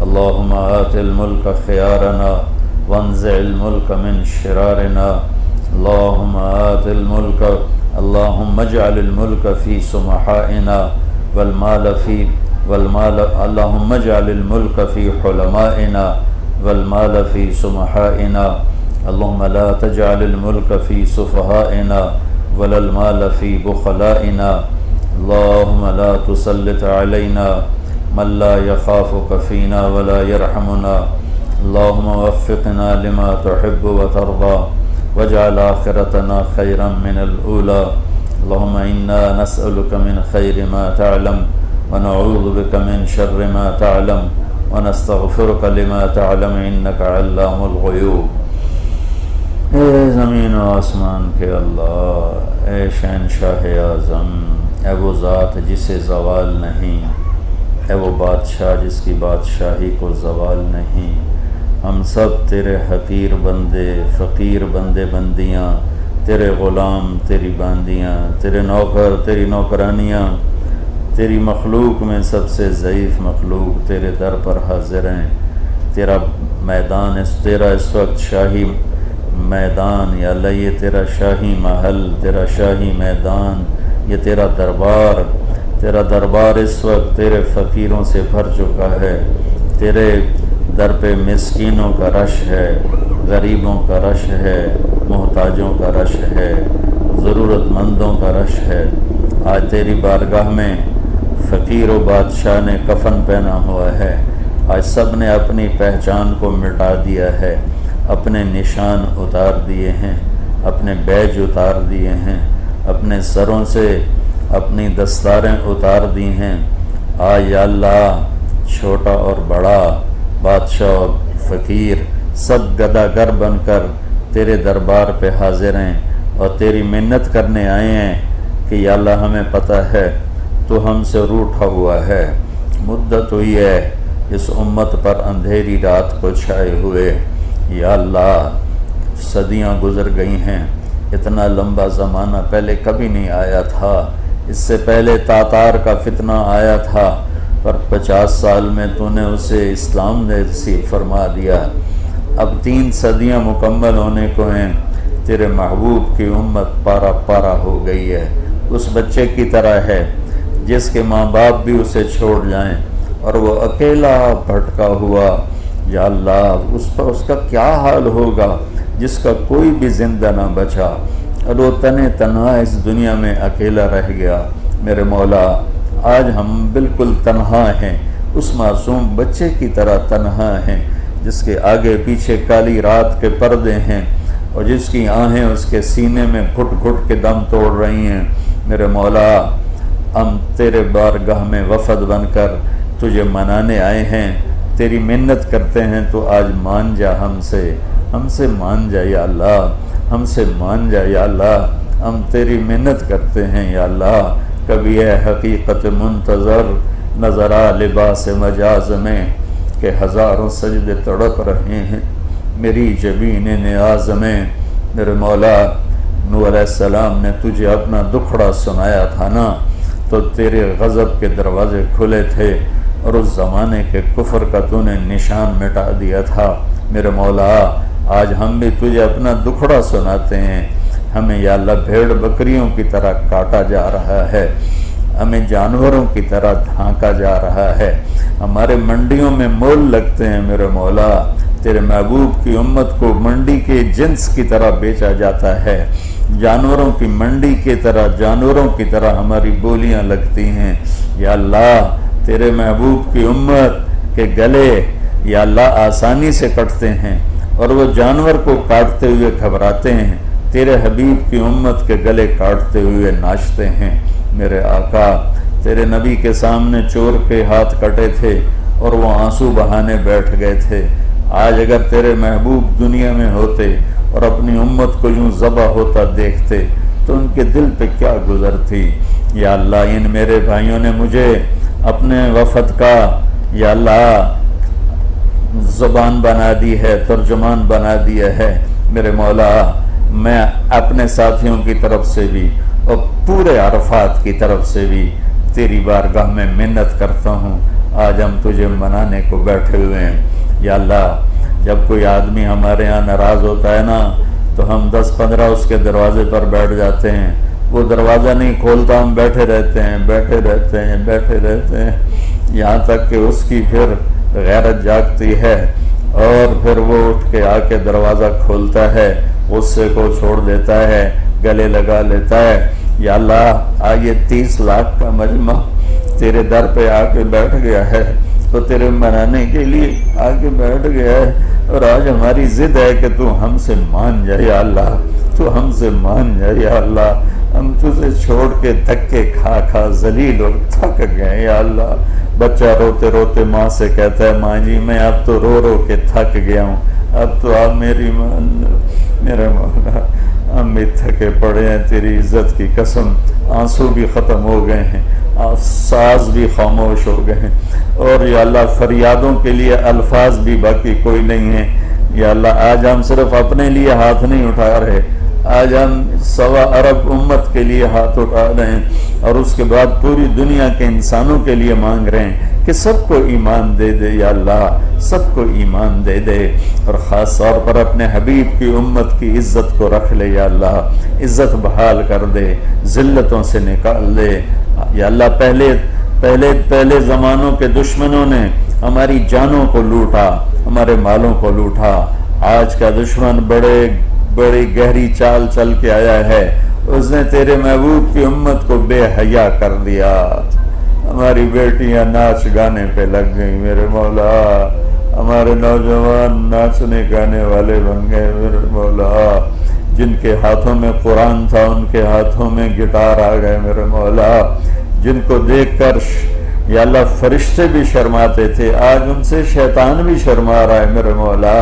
اللهم آت الملك خيارنا وانزع الملك من شرارنا. اللهم آت الملك اللهم اجعل الملك في سمحائنا اللهم اجعل الملك في حلمائنا والمال في سمحائنا. اللهم لا تجعل الملك في سفهائنا ولا المال في بخلائنا. اللهم لا تسلط علينا من لا يخافك فينا ولا يرحمنا. اللهم وفقنا لما تحب وترضى واجعل آخرتنا خيرا من الأولى. اللهم إنا نسألك من خير ما تعلم ونعوذ بك من شر ما تعلم ونستغفرك لما تعلم إنك علام الغيوب. زمین و آسمان کے اللہ اے شہنشاہ اعظم، اے وہ ذات جسے زوال نہیں، اے وہ بادشاہ جس کی بادشاہی کو زوال نہیں، ہم سب تیرے حقیر بندے، فقیر بندے بندیاں، تیرے غلام، تیری باندیاں، تیرے نوکر، تیری نوکرانیاں، تیری مخلوق میں سب سے ضعیف مخلوق تیرے در پر حاضر ہیں۔ تیرا میدان تیرا اس وقت شاہی میدان، یا اللہ یہ تیرا شاہی محل، تیرا شاہی میدان، یہ تیرا دربار اس وقت تیرے فقیروں سے بھر چکا ہے۔ تیرے در پہ مسکینوں کا رش ہے، غریبوں کا رش ہے، محتاجوں کا رش ہے، ضرورت مندوں کا رش ہے۔ آج تیری بارگاہ میں فقیر و بادشاہ نے کفن پہنا ہوا ہے، آج سب نے اپنی پہچان کو مٹا دیا ہے، اپنے نشان اتار دیے ہیں، اپنے بیج اتار دیے ہیں، اپنے سروں سے اپنی دستاریں اتار دی ہیں۔ آج یا اللہ چھوٹا اور بڑا، بادشاہ اور فقیر سب گداگر بن کر تیرے دربار پہ حاضر ہیں اور تیری منت کرنے آئے ہیں کہ یا اللہ ہمیں پتہ ہے تو ہم سے روٹھا ہوا ہے، مدت ہوئی ہے اس امت پر اندھیری رات کو چھائے ہوئے، یا اللہ صدیاں گزر گئی ہیں، اتنا لمبا زمانہ پہلے کبھی نہیں آیا تھا، اس سے پہلے تاتار کا فتنہ آیا تھا، پر 50 سال میں تو نے اسے اسلام نے نصیب فرما دیا۔ اب 3 صدیاں مکمل ہونے کو ہیں، تیرے محبوب کی امت پارا پارا ہو گئی ہے، اس بچے کی طرح ہے جس کے ماں باپ بھی اسے چھوڑ جائیں اور وہ اکیلا بھٹکا ہوا، یا اللہ اس کا کیا حال ہوگا جس کا کوئی بھی زندہ نہ بچا اور وہ تنہا اس دنیا میں اکیلا رہ گیا۔ میرے مولا آج ہم بالکل تنہا ہیں، اس معصوم بچے کی طرح تنہا ہیں جس کے آگے پیچھے کالی رات کے پردے ہیں اور جس کی آہیں اس کے سینے میں گھٹ گھٹ کے دم توڑ رہی ہیں۔ میرے مولا ہم تیرے بارگاہ میں وفد بن کر تجھے منانے آئے ہیں، تیری منت کرتے ہیں تو آج مان جا، ہم سے مان جا یا اللہ، ہم سے مان جا یا اللہ، ہم تیری منت کرتے ہیں یا اللہ۔ کبھی ہے حقیقت منتظر نظر آ لباس مجاز میں کہ ہزاروں سجدے تڑپ رہے ہیں میری جبین نیاز میں۔ میرے مولا نوح علیہ السلام نے تجھے اپنا دکھڑا سنایا تھا نا، تو تیرے غضب کے دروازے کھلے تھے اور اس زمانے کے کفر کا تو نے نشان مٹا دیا تھا۔ میرے مولا آج ہم بھی تجھے اپنا دکھڑا سناتے ہیں، ہمیں یا اللہ بھیڑ بکریوں کی طرح کاٹا جا رہا ہے، ہمیں جانوروں کی طرح دھانکا جا رہا ہے، ہمارے منڈیوں میں مول لگتے ہیں۔ میرے مولا تیرے محبوب کی امت کو منڈی کے جنس کی طرح بیچا جاتا ہے، جانوروں کی منڈی کی طرح، جانوروں کی طرح ہماری بولیاں لگتی ہیں۔ یا اللہ تیرے محبوب کی امت کے گلے یا اللہ آسانی سے کٹتے ہیں اور وہ جانور کو کاٹتے ہوئے گھبراتے ہیں، تیرے حبیب کی امت کے گلے کاٹتے ہوئے ناچتے ہیں۔ میرے آقا تیرے نبی کے سامنے چور کے ہاتھ کٹے تھے اور وہ آنسو بہانے بیٹھ گئے تھے۔ آج اگر تیرے محبوب دنیا میں ہوتے اور اپنی امت کو یوں ذبح ہوتا دیکھتے تو ان کے دل پہ کیا گزرتی۔ یا اللہ ان میرے بھائیوں نے مجھے اپنے وفد کا یا اللہ زبان بنا دی ہے، ترجمان بنا دیا ہے۔ میرے مولا میں اپنے ساتھیوں کی طرف سے بھی اور پورے عرفات کی طرف سے بھی تیری بارگاہ میں منت کرتا ہوں، آج ہم تجھے منانے کو بیٹھے ہوئے ہیں۔ یا اللہ جب کوئی آدمی ہمارے ہاں ناراض ہوتا ہے نا تو ہم 10-15 اس کے دروازے پر بیٹھ جاتے ہیں، وہ دروازہ نہیں کھولتا، ہم بیٹھے رہتے ہیں یہاں تک کہ اس کی پھر غیرت جاگتی ہے اور پھر وہ اٹھ کے آ کے دروازہ کھولتا ہے، غصے کو چھوڑ دیتا ہے، گلے لگا لیتا ہے۔ یا اللہ آئیے 30 لاکھ کا مجمع تیرے در پہ آ کے بیٹھ گیا ہے، تو تیرے منانے کے لیے آ کے بیٹھ گیا ہے، اور آج ہماری ضد ہے کہ تو ہم سے مان جائے یا اللہ، تو ہم سے مان جائے یا اللہ۔ ہم تجھے چھوڑ کے دھکے کھا کھا ذلیل اور تھک گئے یا اللہ۔ بچہ روتے روتے ماں سے کہتا ہے ماں جی میں اب تو رو رو کے تھک گیا ہوں، اب تو آپ میری مان لو۔ میرے مولا ہم بھی تھکے پڑے ہیں تیری عزت کی قسم، آنسو بھی ختم ہو گئے ہیں، ساز بھی خاموش ہو گئے ہیں، اور یا اللہ فریادوں کے لیے الفاظ بھی باقی کوئی نہیں ہے۔ یا اللہ آج ہم صرف اپنے لیے ہاتھ نہیں اٹھا رہے، آج ہم 1.25 ارب امت کے لیے ہاتھ اٹھا رہے ہیں، اور اس کے بعد پوری دنیا کے انسانوں کے لیے مانگ رہے ہیں کہ سب کو ایمان دے دے یا اللہ، سب کو ایمان دے دے، اور خاص طور پر اپنے حبیب کی امت کی عزت کو رکھ لے یا اللہ، عزت بحال کر دے، ذلتوں سے نکال دے یا اللہ۔ پہلے زمانوں کے دشمنوں نے ہماری جانوں کو لوٹا، ہمارے مالوں کو لوٹا، آج کا دشمن بڑی گہری چال چل کے آیا ہے، اس نے تیرے محبوب کی امت کو بے حیا کر دیا، ہماری بیٹیاں ناچ گانے پہ لگ گئی میرے مولا، ہمارے نوجوان ناچنے گانے والے بن گئے میرے مولا، جن کے ہاتھوں میں قرآن تھا ان کے ہاتھوں میں گٹار آ گئے میرے مولا، جن کو دیکھ کر یا اللہ فرشتے بھی شرماتے تھے، آج ان سے شیطان بھی شرما رہا ہے میرے مولا،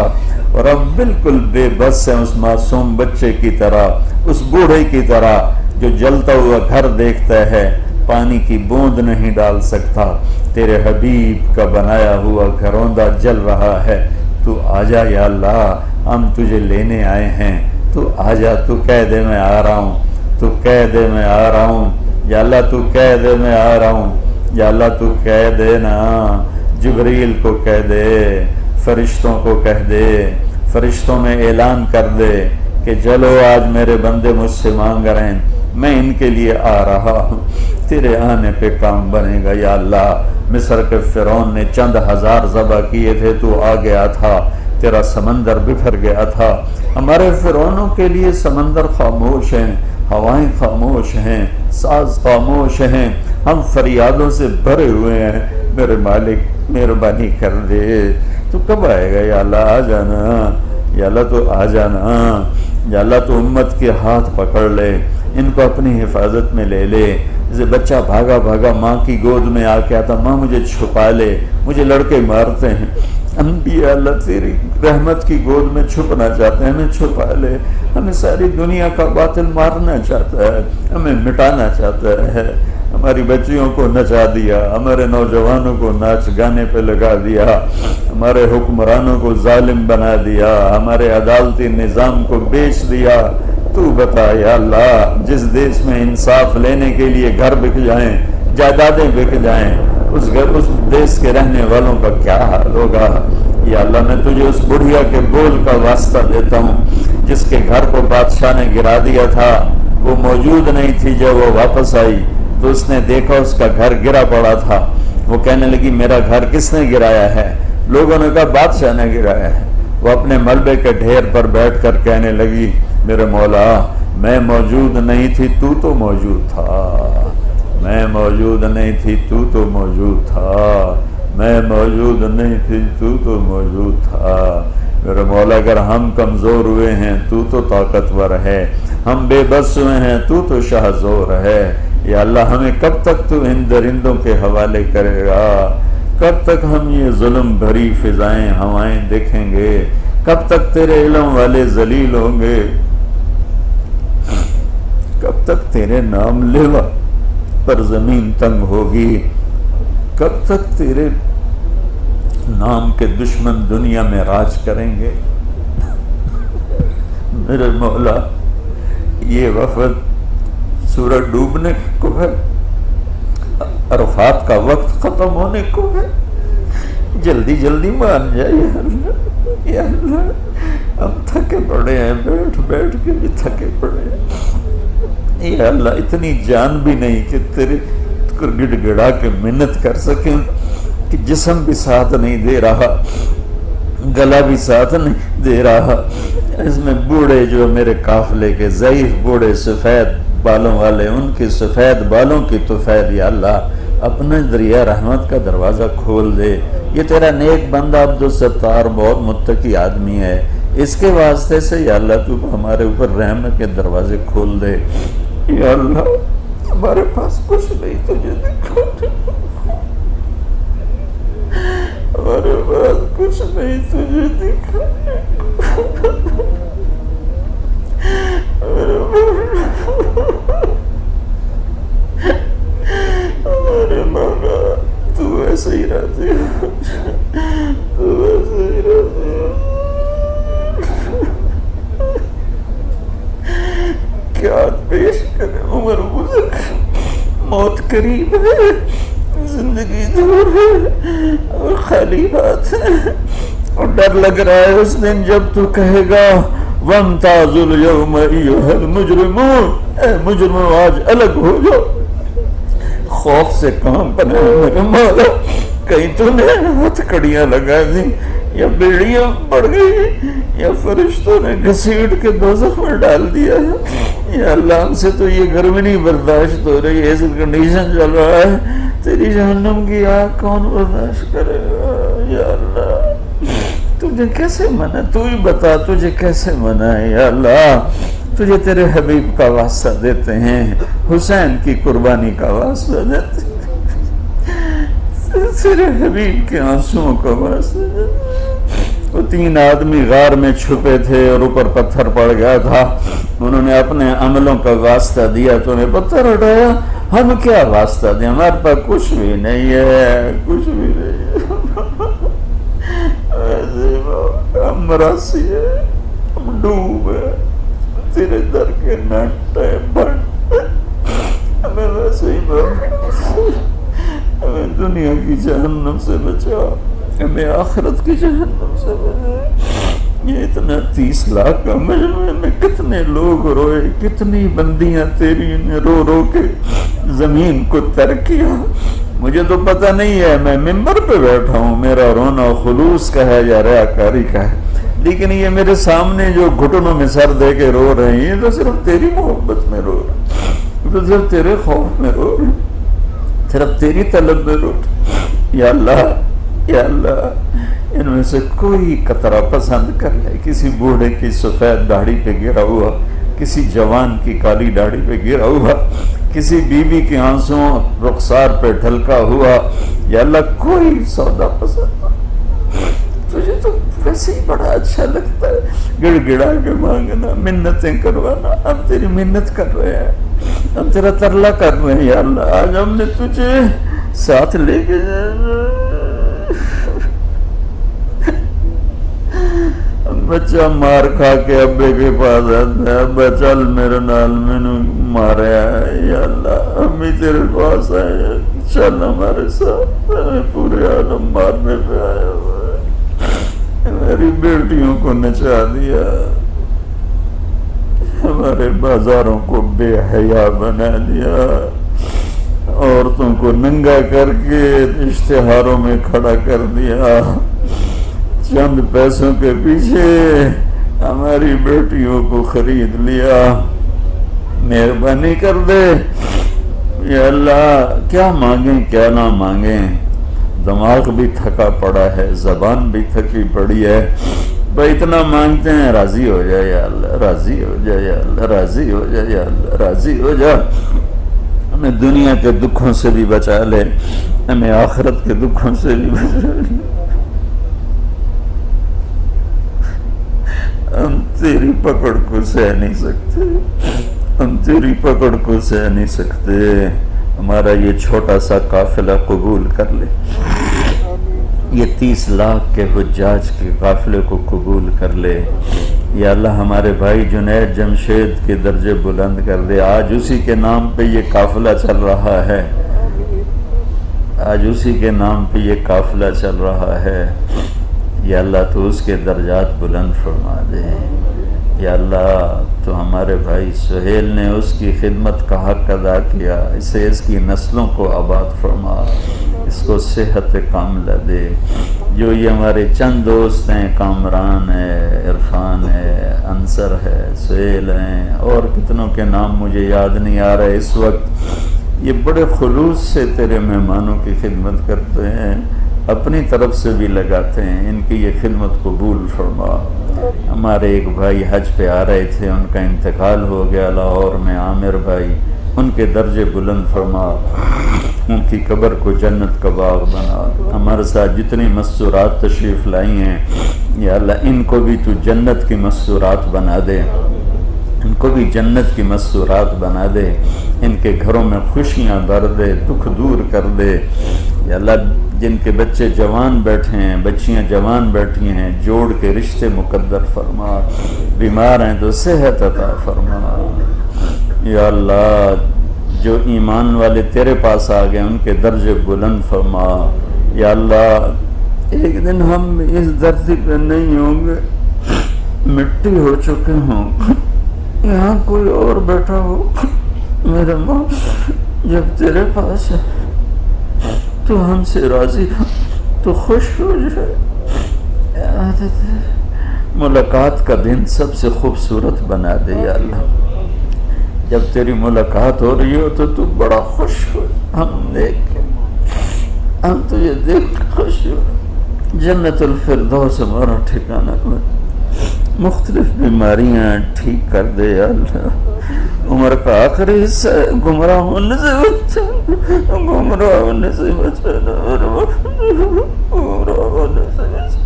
اور اب بالکل بے بس ہیں اس معصوم بچے کی طرح، اس بوڑھے کی طرح جو جلتا ہوا گھر دیکھتا ہے، پانی کی بوند نہیں ڈال سکتا، تیرے حبیب کا بنایا ہوا گھروندہ جل رہا ہے، تو آجا یا اللہ، ہم تجھے لینے آئے ہیں، تو آجا، تو کہہ دے میں آ رہا ہوں، تو کہہ دے میں آ رہا ہوں یا اللہ، تو کہہ دے میں آ رہا ہوں یا اللہ، تو کہہ دے نا، جبریل کو کہہ دے، فرشتوں کو کہہ دے، فرشتوں میں اعلان کر دے کہ چلو آج میرے بندے مجھ سے مانگ رہے ہیں، میں ان کے لیے آ رہا ہوں، تیرے آنے پہ کام بنے گا یا اللہ۔ مصر کے فرعون نے چند ہزار ذبح کیے تھے، تو آ گیا تھا، تیرا سمندر بکھر گیا تھا، ہمارے فرعونوں کے لیے سمندر خاموش ہیں، ہوائیں خاموش ہیں، ساز خاموش ہیں، ہم فریادوں سے بھرے ہوئے ہیں، میرے مالک مہربانی کر دے، تو کب آئے گا یا اللہ، آ جانا یا اللہ، تو آ جانا یا اللہ، تو امت کے ہاتھ پکڑ لے، ان کو اپنی حفاظت میں لے لے، جیسے بچہ بھاگا بھاگا ماں کی گود میں آ کے آتا، ماں مجھے چھپا لے، مجھے لڑکے مارتے ہیں، انبیاء اللہ تیری رحمت کی گود میں چھپنا چاہتے ہیں، ہمیں چھپا لے، ہمیں ساری دنیا کا باطل مارنا چاہتا ہے، ہمیں مٹانا چاہتا ہے، ہماری بچیوں کو نچا دیا، ہمارے نوجوانوں کو ناچ گانے پہ لگا دیا، ہمارے حکمرانوں کو ظالم بنا دیا، ہمارے عدالتی نظام کو بیچ دیا، تو بتا یا اللہ، جس دیش میں انصاف لینے کے لیے گھر بک جائیں، جائیدادیں بک جائیں، اس دیش کے رہنے والوں کا کیا حال ہوگا یا اللہ۔ میں تجھے اس بڑھیا کے بول کا واسطہ دیتا ہوں جس کے گھر کو بادشاہ نے گرا دیا تھا، وہ موجود نہیں تھی، جب وہ واپس آئی تو اس نے دیکھا اس کا گھر گرا پڑا تھا، وہ کہنے لگی میرا گھر کس نے گرایا ہے؟ لوگوں نے کہا بادشاہ نے گرایا ہے۔ وہ اپنے ملبے کے ڈھیر پر بیٹھ کر کہنے لگی میرے مولا، میں موجود نہیں تھی، تو موجود تھا، میں موجود نہیں تھی، تو موجود تھا، میں موجود نہیں تھی، تو موجود تھا۔ میرے مولا اگر ہم کمزور ہوئے ہیں تو طاقتور ہے، ہم بے بس ہوئے ہیں تو شاہ زور ہے یا اللہ۔ ہمیں کب تک تو ان درندوں کے حوالے کرے گا؟ کب تک ہم یہ ظلم بھری فضائیں ہوائیں دیکھیں گے؟ کب تک تیرے علم والے ذلیل ہوں گے؟ کب تک تیرے نام لیوا پر زمین تنگ ہوگی؟ کب تک تیرے نام کے دشمن دنیا میں راج کریں گے؟ میرے مولا یہ وفد سورج ڈوبنے کو ہے، عرفات کا وقت ختم ہونے کو ہے، جلدی جلدی مان جائے یا اللہ، یا اللہ ہم تھکے پڑے ہیں، بیٹھ کے بھی تھکے پڑے ہیں یا اللہ، اتنی جان بھی نہیں کہ تیرے کو گڑ گڑا کے منت کر سکیں، کہ جسم بھی ساتھ نہیں دے رہا، گلا بھی ساتھ نہیں دے رہا۔ اس میں بوڑھے جو میرے قافلے کے ضعیف بوڑھے سفید بالوں والے، ان کی سفید بالوں کی طفیل یا اللہ اپنے دریا رحمت کا دروازہ کھول دے۔ یہ تیرا نیک بندہ عبدالستار بہت متقی آدمی ہے، اس کے واسطے سے یا اللہ تو ہمارے اوپر رحمت کے دروازے کھول دے یا اللہ۔ ہمارے پاس کچھ نہیں تجھے دکھانے کو، ہمارے پاس کچھ نہیں تجھے دکھانے کو، ویسے ہی راضی ہو، تو ویسے ہی راضی ہو۔ کیا پیش کرے، عمر گزر، موت قریب ہے، زندگی دور ہے اور خالی ہاتھ ہے، اور ڈر لگ رہا ہے اس دن جب تو کہے گا وَامْتَازُوا الْيَوْمَ أَيُّهَا الْمُجْرِمُونَ، اے مجرموں آج الگ ہو جاؤ۔ خوف سے کام بنے میرے مولا، کہیں تو نے ہتھ کڑیاں لگا دی، یا بیڑیاں پڑ گئی، یا فرشتوں نے گھسیٹ کے دوزخ میں ڈال دیا ہے۔ یا اللہ ہم سے تو یہ گرمی نہیں برداشت ہو رہی، ایسی کنڈیشن چل رہا ہے، تیری جہنم کی آگ کون برداشت کرے گا؟ یا اللہ تجھے کیسے منع، تو ہی بتا تجھے کیسے منع ہے؟ یا اللہ تجھے تیرے حبیب کا واسطہ دیتے ہیں، حسین کی قربانی کا واسطہ دیتے ہیں، تیرے حبیب کے آنسوؤں کا واسطہ دیتے ہیں۔ وہ 3 آدمی غار میں چھپے تھے اور اوپر پتھر پڑ گیا تھا، انہوں نے اپنے عملوں کا واسطہ دیا، تو انہیں پتھر اٹھایا، ہم کیا واسطہ دیں، ہمارے پاس کچھ بھی نہیں ہے، کچھ بھی نہیں ہے، ہم مراسی ہے، ہم ڈوب ہے، تیرے در کے نٹ ہے بھٹ، ہمیں ویسے ہی ہمیں دنیا کی جہنم سے بچا، ہمیں آخرت کی جہنم سے بچا۔ یہ اتنا 30 لاکھ کا مجمع میں کتنے لوگ روئے، کتنی بندیاں تیری نے رو رو کے زمین کو تر کیا، مجھے تو پتہ نہیں ہے، میں ممبر پہ بیٹھا ہوں، میرا رونا خلوص کا ہے یا ریاکاری کا ہے، لیکن یہ میرے سامنے جو گھٹنوں میں سر دے کے رو رہے ہیں، یہ تو صرف تیری محبت میں رو رہے ہیں، تو صرف تیرے خوف میں رو رہے ہیں، صرف تیری طلب میں رو رہے ہیں۔ یا اللہ، یا اللہ ان میں سے کوئی قطرہ پسند کر لے، کسی بوڑھے کی سفید داڑھی پہ گرا ہوا، کسی جوان کی کالی داڑھی پہ گرا ہوا، کسی بیوی کے آنسوں رخسار پہ ڈھلکا ہوا، یا اللہ کوئی سودا پسند، تجھے تو ویسے ہی بڑا اچھا لگتا ہے گڑ گڑا کے مانگنا، منتیں کروانا۔ ہم تیری منت کر رہے ہیں، ہم تیرا ترلا کر رہے ہیں، یا اللہ آج ہم نے تجھے ساتھ لے کے بچہ مار کھا کے ابے کے پاس آتا ہے، ابا چل میرے نال مینوں ماریا ہے، یا اللہ ہم بھی تیرے پاس آئے، چل ہمارے ساتھ، ہمیں پورے عالم مارنے پہ آیا ہوا ہے، میری بیٹیوں کو نچا دیا، ہمارے بازاروں کو بے حیا بنا دیا، عورتوں کو ننگا کر کے اشتہاروں میں کھڑا کر دیا، چند پیسوں کے پیچھے ہماری بیٹیوں کو خرید لیا، مہربانی کر دے یا اللہ، کیا مانگیں کیا نہ مانگیں، دماغ بھی تھکا پڑا ہے، زبان بھی تھکی پڑی ہے، بھائی اتنا مانگتے ہیں راضی ہو جائے یا اللہ، راضی ہو جائے یا اللہ، راضی ہو جائے یا اللہ، راضی ہو جا، ہمیں دنیا کے دکھوں سے بھی بچا لے، ہمیں آخرت کے دکھوں سے بھی بچا لے، ہم تیری پکڑ کو سہ نہیں سکتے، ہم تیری پکڑ کو سہ نہیں سکتے، ہمارا یہ چھوٹا سا قافلہ قبول کر لے، یہ 30 لاکھ کے حجاج کے قافلے کو قبول کر لے، یا اللہ ہمارے بھائی جنید جمشید کے درجے بلند کر دے، آج اسی کے نام پہ یہ قافلہ چل رہا ہے، آج اسی کے نام پہ یہ قافلہ چل رہا ہے، یا اللہ تو اس کے درجات بلند فرما دے، یا اللہ تو ہمارے بھائی سہیل نے اس کی خدمت کا حق ادا کیا، اسے اس کی نسلوں کو آباد فرما، اس کو صحت کاملہ دے، جو یہ ہمارے چند دوست ہیں، کامران ہے، عرفان ہے، انصر ہے، سہیل ہیں، اور کتنوں کے نام مجھے یاد نہیں آ رہے اس وقت، یہ بڑے خلوص سے تیرے مہمانوں کی خدمت کرتے ہیں، اپنی طرف سے بھی لگاتے ہیں، ان کی یہ خدمت قبول فرما۔ ہمارے ایک بھائی حج پہ آ رہے تھے، ان کا انتقال ہو گیا لاہور میں، عامر بھائی، ان کے درجے بلند فرما، ان کی قبر کو جنت کا باغ بنا، ہمارے ساتھ جتنی مسرات تشریف لائی ہیں یا اللہ ان کو بھی تو جنت کی مسرات بنا دے، ان کو بھی جنت کی مسرات بنا دے، ان کے گھروں میں خوشیاں بھر دے، دکھ دور کر دے، یا اللہ جن کے بچے جوان بیٹھے ہیں، بچیاں جوان بیٹھی ہیں، جوڑ کے رشتے مقدر فرما، بیمار ہیں تو صحت عطا فرما۔ یا اللہ جو ایمان والے تیرے پاس آ گئے ان کے درجے بلند فرما۔ یا اللہ ایک دن ہم اس دھرتی پہ نہیں ہوں گے، مٹی ہو چکے ہوں، یہاں کوئی اور بیٹھا ہو، میرے ماں جب تیرے پاس ہے تو ہم سے راضی ہو، تو خوش ہو جائے۔ ملاقات کا دن سب سے خوبصورت بنا دے یا اللہ، جب تیری ملاقات ہو رہی ہو تو بڑا خوش ہو، ہم تجھے دیکھ کے خوش ہو۔ جنت الفردوس ہمارا ٹھکانہ بن، مختلف بیماریاں ٹھیک کر دے یا اللہ۔ عمر کا آخری حصہ ہے، گمراہ ہونے سے بچا، گمراہ ہونے سے بچانا، گمراہ ہونے سے بچانا۔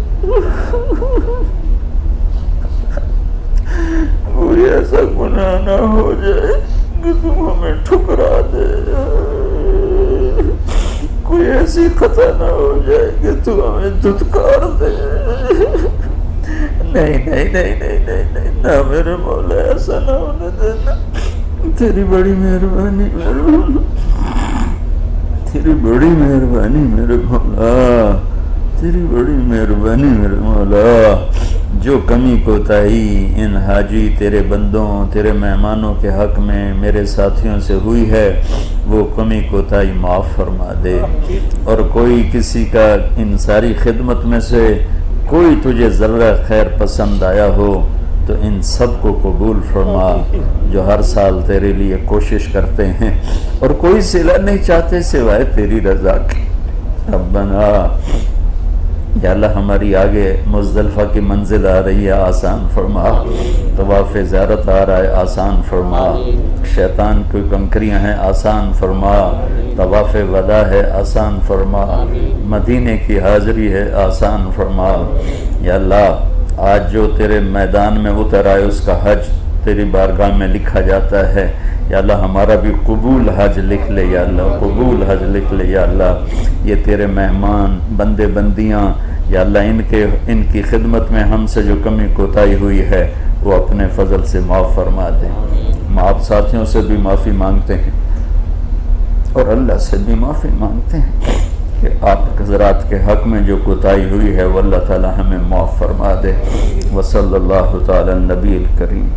کوئی ایسا گناہ نہ ہو جائے کہ تم ہمیں ٹھکرا دے، کوئی ایسی خطا نہ ہو جائے کہ تو ہمیں دھتکار دے۔ نہیں نہیں نہیں نہیں نہیں نہیں، نہ میرے مولا ایسا نہ ہونے دینا۔ تیری بڑی مہربانی تیری بڑی مہربانی میرے مولا، تیری بڑی مہربانی میرے مولا۔ جو کمی کوتاہی ان حاجی تیرے بندوں، تیرے مہمانوں کے حق میں میرے ساتھیوں سے ہوئی ہے، وہ کمی کوتاہی معاف فرما دے۔ اور کوئی کسی کا ان ساری خدمت میں سے کوئی تجھے ذرہ خیر پسند آیا ہو تو ان سب کو قبول فرما، جو ہر سال تیرے لیے کوشش کرتے ہیں اور کوئی صلہ نہیں چاہتے سوائے تیری رضا کی۔ ربنا یا اللہ ہماری آگے مزدلفہ کی منزل آ رہی ہے، آسان فرما۔ طواف زیارت آ رہا ہے، آسان فرما۔ شیطان کی کنکریاں ہیں، آسان فرما۔ طواف وداع ہے، آسان فرما۔ مدینے کی حاضری ہے، آسان فرما۔ یا اللہ آج جو تیرے میدان میں اتر آئے اس کا حج تیری بارگاہ میں لکھا جاتا ہے، یا اللہ ہمارا بھی قبول حج لکھ لے یا اللہ، قبول حج لکھ لے یا اللہ۔ یہ تیرے مہمان بندے بندیاں یا اللہ ان کی خدمت میں ہم سے جو کمی کوتاہی ہوئی ہے وہ اپنے فضل سے معاف فرما دیں۔ ہم آپ ساتھیوں سے بھی معافی مانگتے ہیں اور اللہ سے بھی معافی مانگتے ہیں کہ آپ حضرات کے حق میں جو کوتاہی ہوئی ہے وہ اللہ تعالی ہمیں معاف فرما دے۔ وصلی اللہ تعالی النبی الکریم،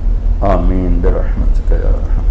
آمین برحمتک یا ارحم۔